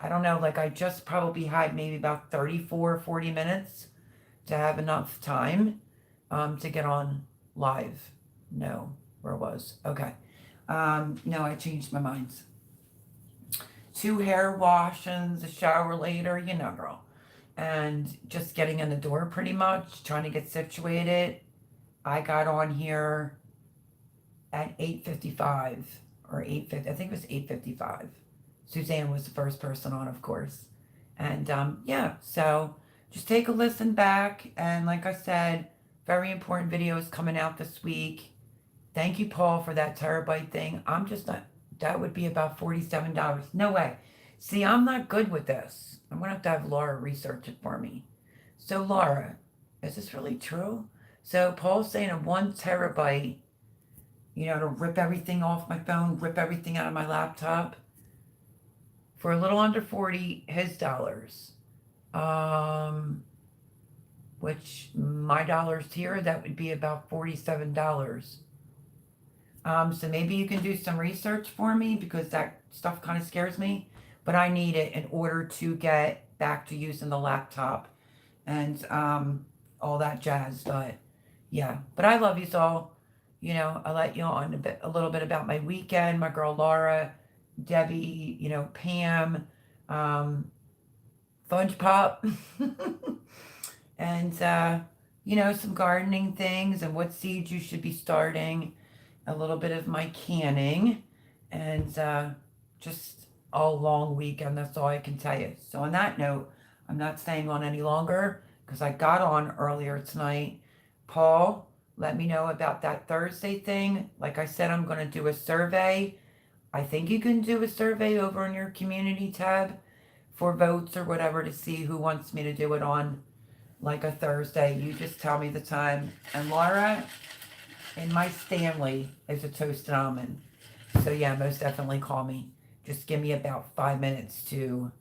I don't know, like I just probably had maybe about 34, 40 minutes to have enough time to get on live. No, where was? Okay. No, I changed my mind. 2 hair wash-ins, a shower later, girl. And just getting in the door pretty much, trying to get situated. I got on here at 8:55 or 8:50. I think it was 8:55. Suzanne was the first person on, of course. And yeah, so just take a listen back. And like I said, very important videos coming out this week Thank you, Paul, for that terabyte thing. I'm just not, that would be about $47. No way. See, I'm not good with this. I'm going to have Laura research it for me. So, Laura, is this really true? So, Paul's saying a 1 terabyte, to rip everything off my phone, rip everything out of my laptop for a little under 40 his dollars. Which my dollars here, that would be about $47. So maybe you can do some research for me because that stuff kind of scares me. But I need it in order to get back to using the laptop and all that jazz. But yeah, but I love you all. I let you on a little bit about my weekend. My girl Laura, Debbie, Pam, Fudge Pop, and some gardening things and what seeds you should be starting. A little bit of my canning, and just a long weekend. That's all I can tell you. So on that note, I'm not staying on any longer because I got on earlier tonight. Paul, let me know about that Thursday thing. Like I said, I'm going to do a survey. I think you can do a survey over in your community tab for votes or whatever to see who wants me to do it on like a Thursday. You just tell me the time. And Laura, in my Stanley is a toasted almond. So yeah, most definitely call me. Just give me about 5 minutes to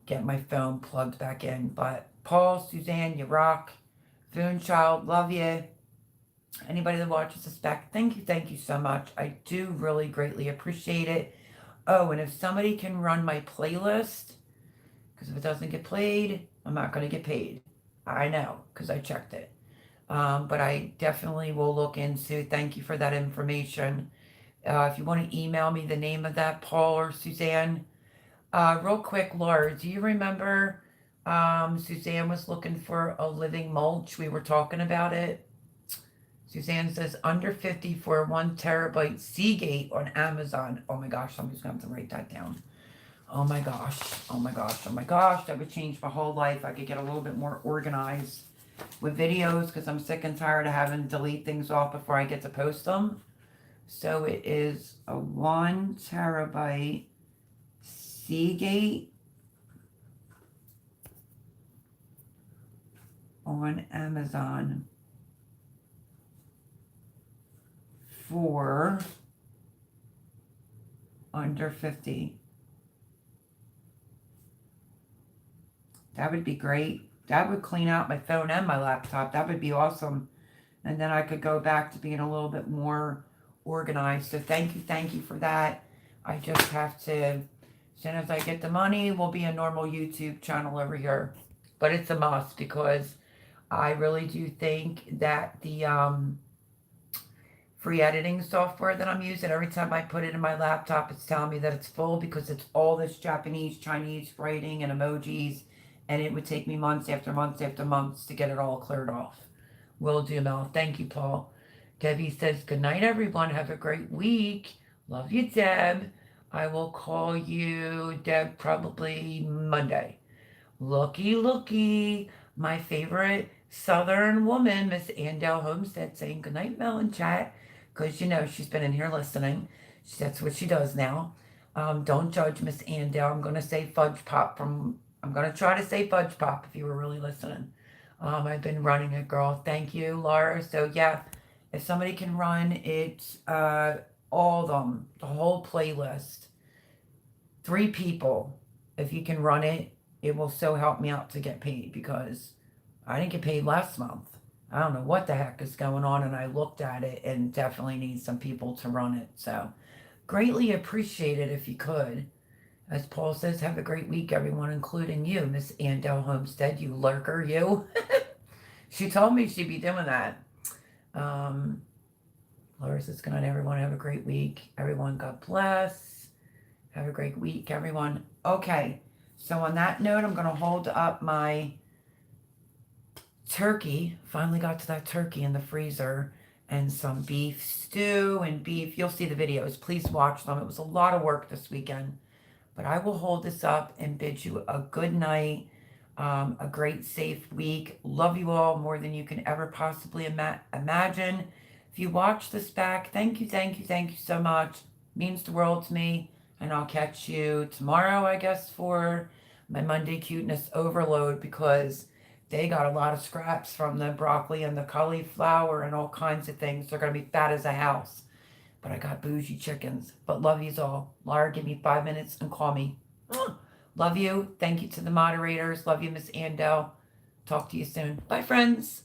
get my phone plugged back in. But Paul, Suzanne, you rock. Foonchild, love you. Anybody that watches this back, thank you so much. I do really greatly appreciate it. Oh, and if somebody can run my playlist, because if it doesn't get played, I'm not going to get paid. I know, because I checked it. But I definitely will look into. Thank you for that information. If you want to email me the name of that, Paul or Suzanne. Real quick, Laura, do you remember Suzanne was looking for a living mulch? We were talking about it. Suzanne says under 50 for a 1 terabyte Seagate on Amazon. Oh my gosh, somebody's going to have to write that down. Oh my gosh, oh my gosh, oh my gosh. That would change my whole life. I could get a little bit more organized with videos because I'm sick and tired of having to delete things off before I get to post them. So it is a 1 terabyte Seagate on Amazon for under 50. That would be great. That would clean out my phone and my laptop. That would be awesome. And then I could go back to being a little bit more organized. So thank you for that. I just have to, as soon as I get the money, we'll be a normal YouTube channel over here. But it's a must because I really do think that the free editing software that I'm using, every time I put it in my laptop, it's telling me that it's full because it's all this Japanese, Chinese writing and emojis. And it would take me months after months after months to get it all cleared off. Will do, Mel. Thank you, Paul. Debbie says, good night, everyone. Have a great week. Love you, Deb. I will call you, Deb, probably Monday. Looky. My favorite Southern woman, Miss Andell Homestead, saying good night, Mel, in chat. Because, she's been in here listening. That's what she does now. Don't judge Miss Andell. I'm going to say Fudge Pop I'm going to try to say Fudge Pop if you were really listening. I've been running it, girl. Thank you, Laura. So, yeah, if somebody can run it, all of them, the whole playlist, 3 people, if you can run it, it will so help me out to get paid because I didn't get paid last month. I don't know what the heck is going on, and I looked at it and definitely need some people to run it. So, greatly appreciate it if you could. As Paul says, have a great week, everyone, including you, Miss Andell Homestead, you lurker, you. She told me she'd be doing that. Laura says, good night, everyone. Have a great week. Everyone, God bless. Have a great week, everyone. Okay, so on that note, I'm going to hold up my turkey. Finally got to that turkey in the freezer. And some beef stew and beef. You'll see the videos. Please watch them. It was a lot of work this weekend. But I will hold this up and bid you a good night, a great, safe week. Love you all more than you can ever possibly imagine. If you watch this back, thank you, thank you, thank you so much. Means the world to me. And I'll catch you tomorrow, I guess, for my Monday cuteness overload because they got a lot of scraps from the broccoli and the cauliflower and all kinds of things. They're going to be fat as a house. But I got bougie chickens. But love yous all. Laura, give me 5 minutes and call me. Love you. Thank you to the moderators. Love you, Miss Andel. Talk to you soon. Bye, friends.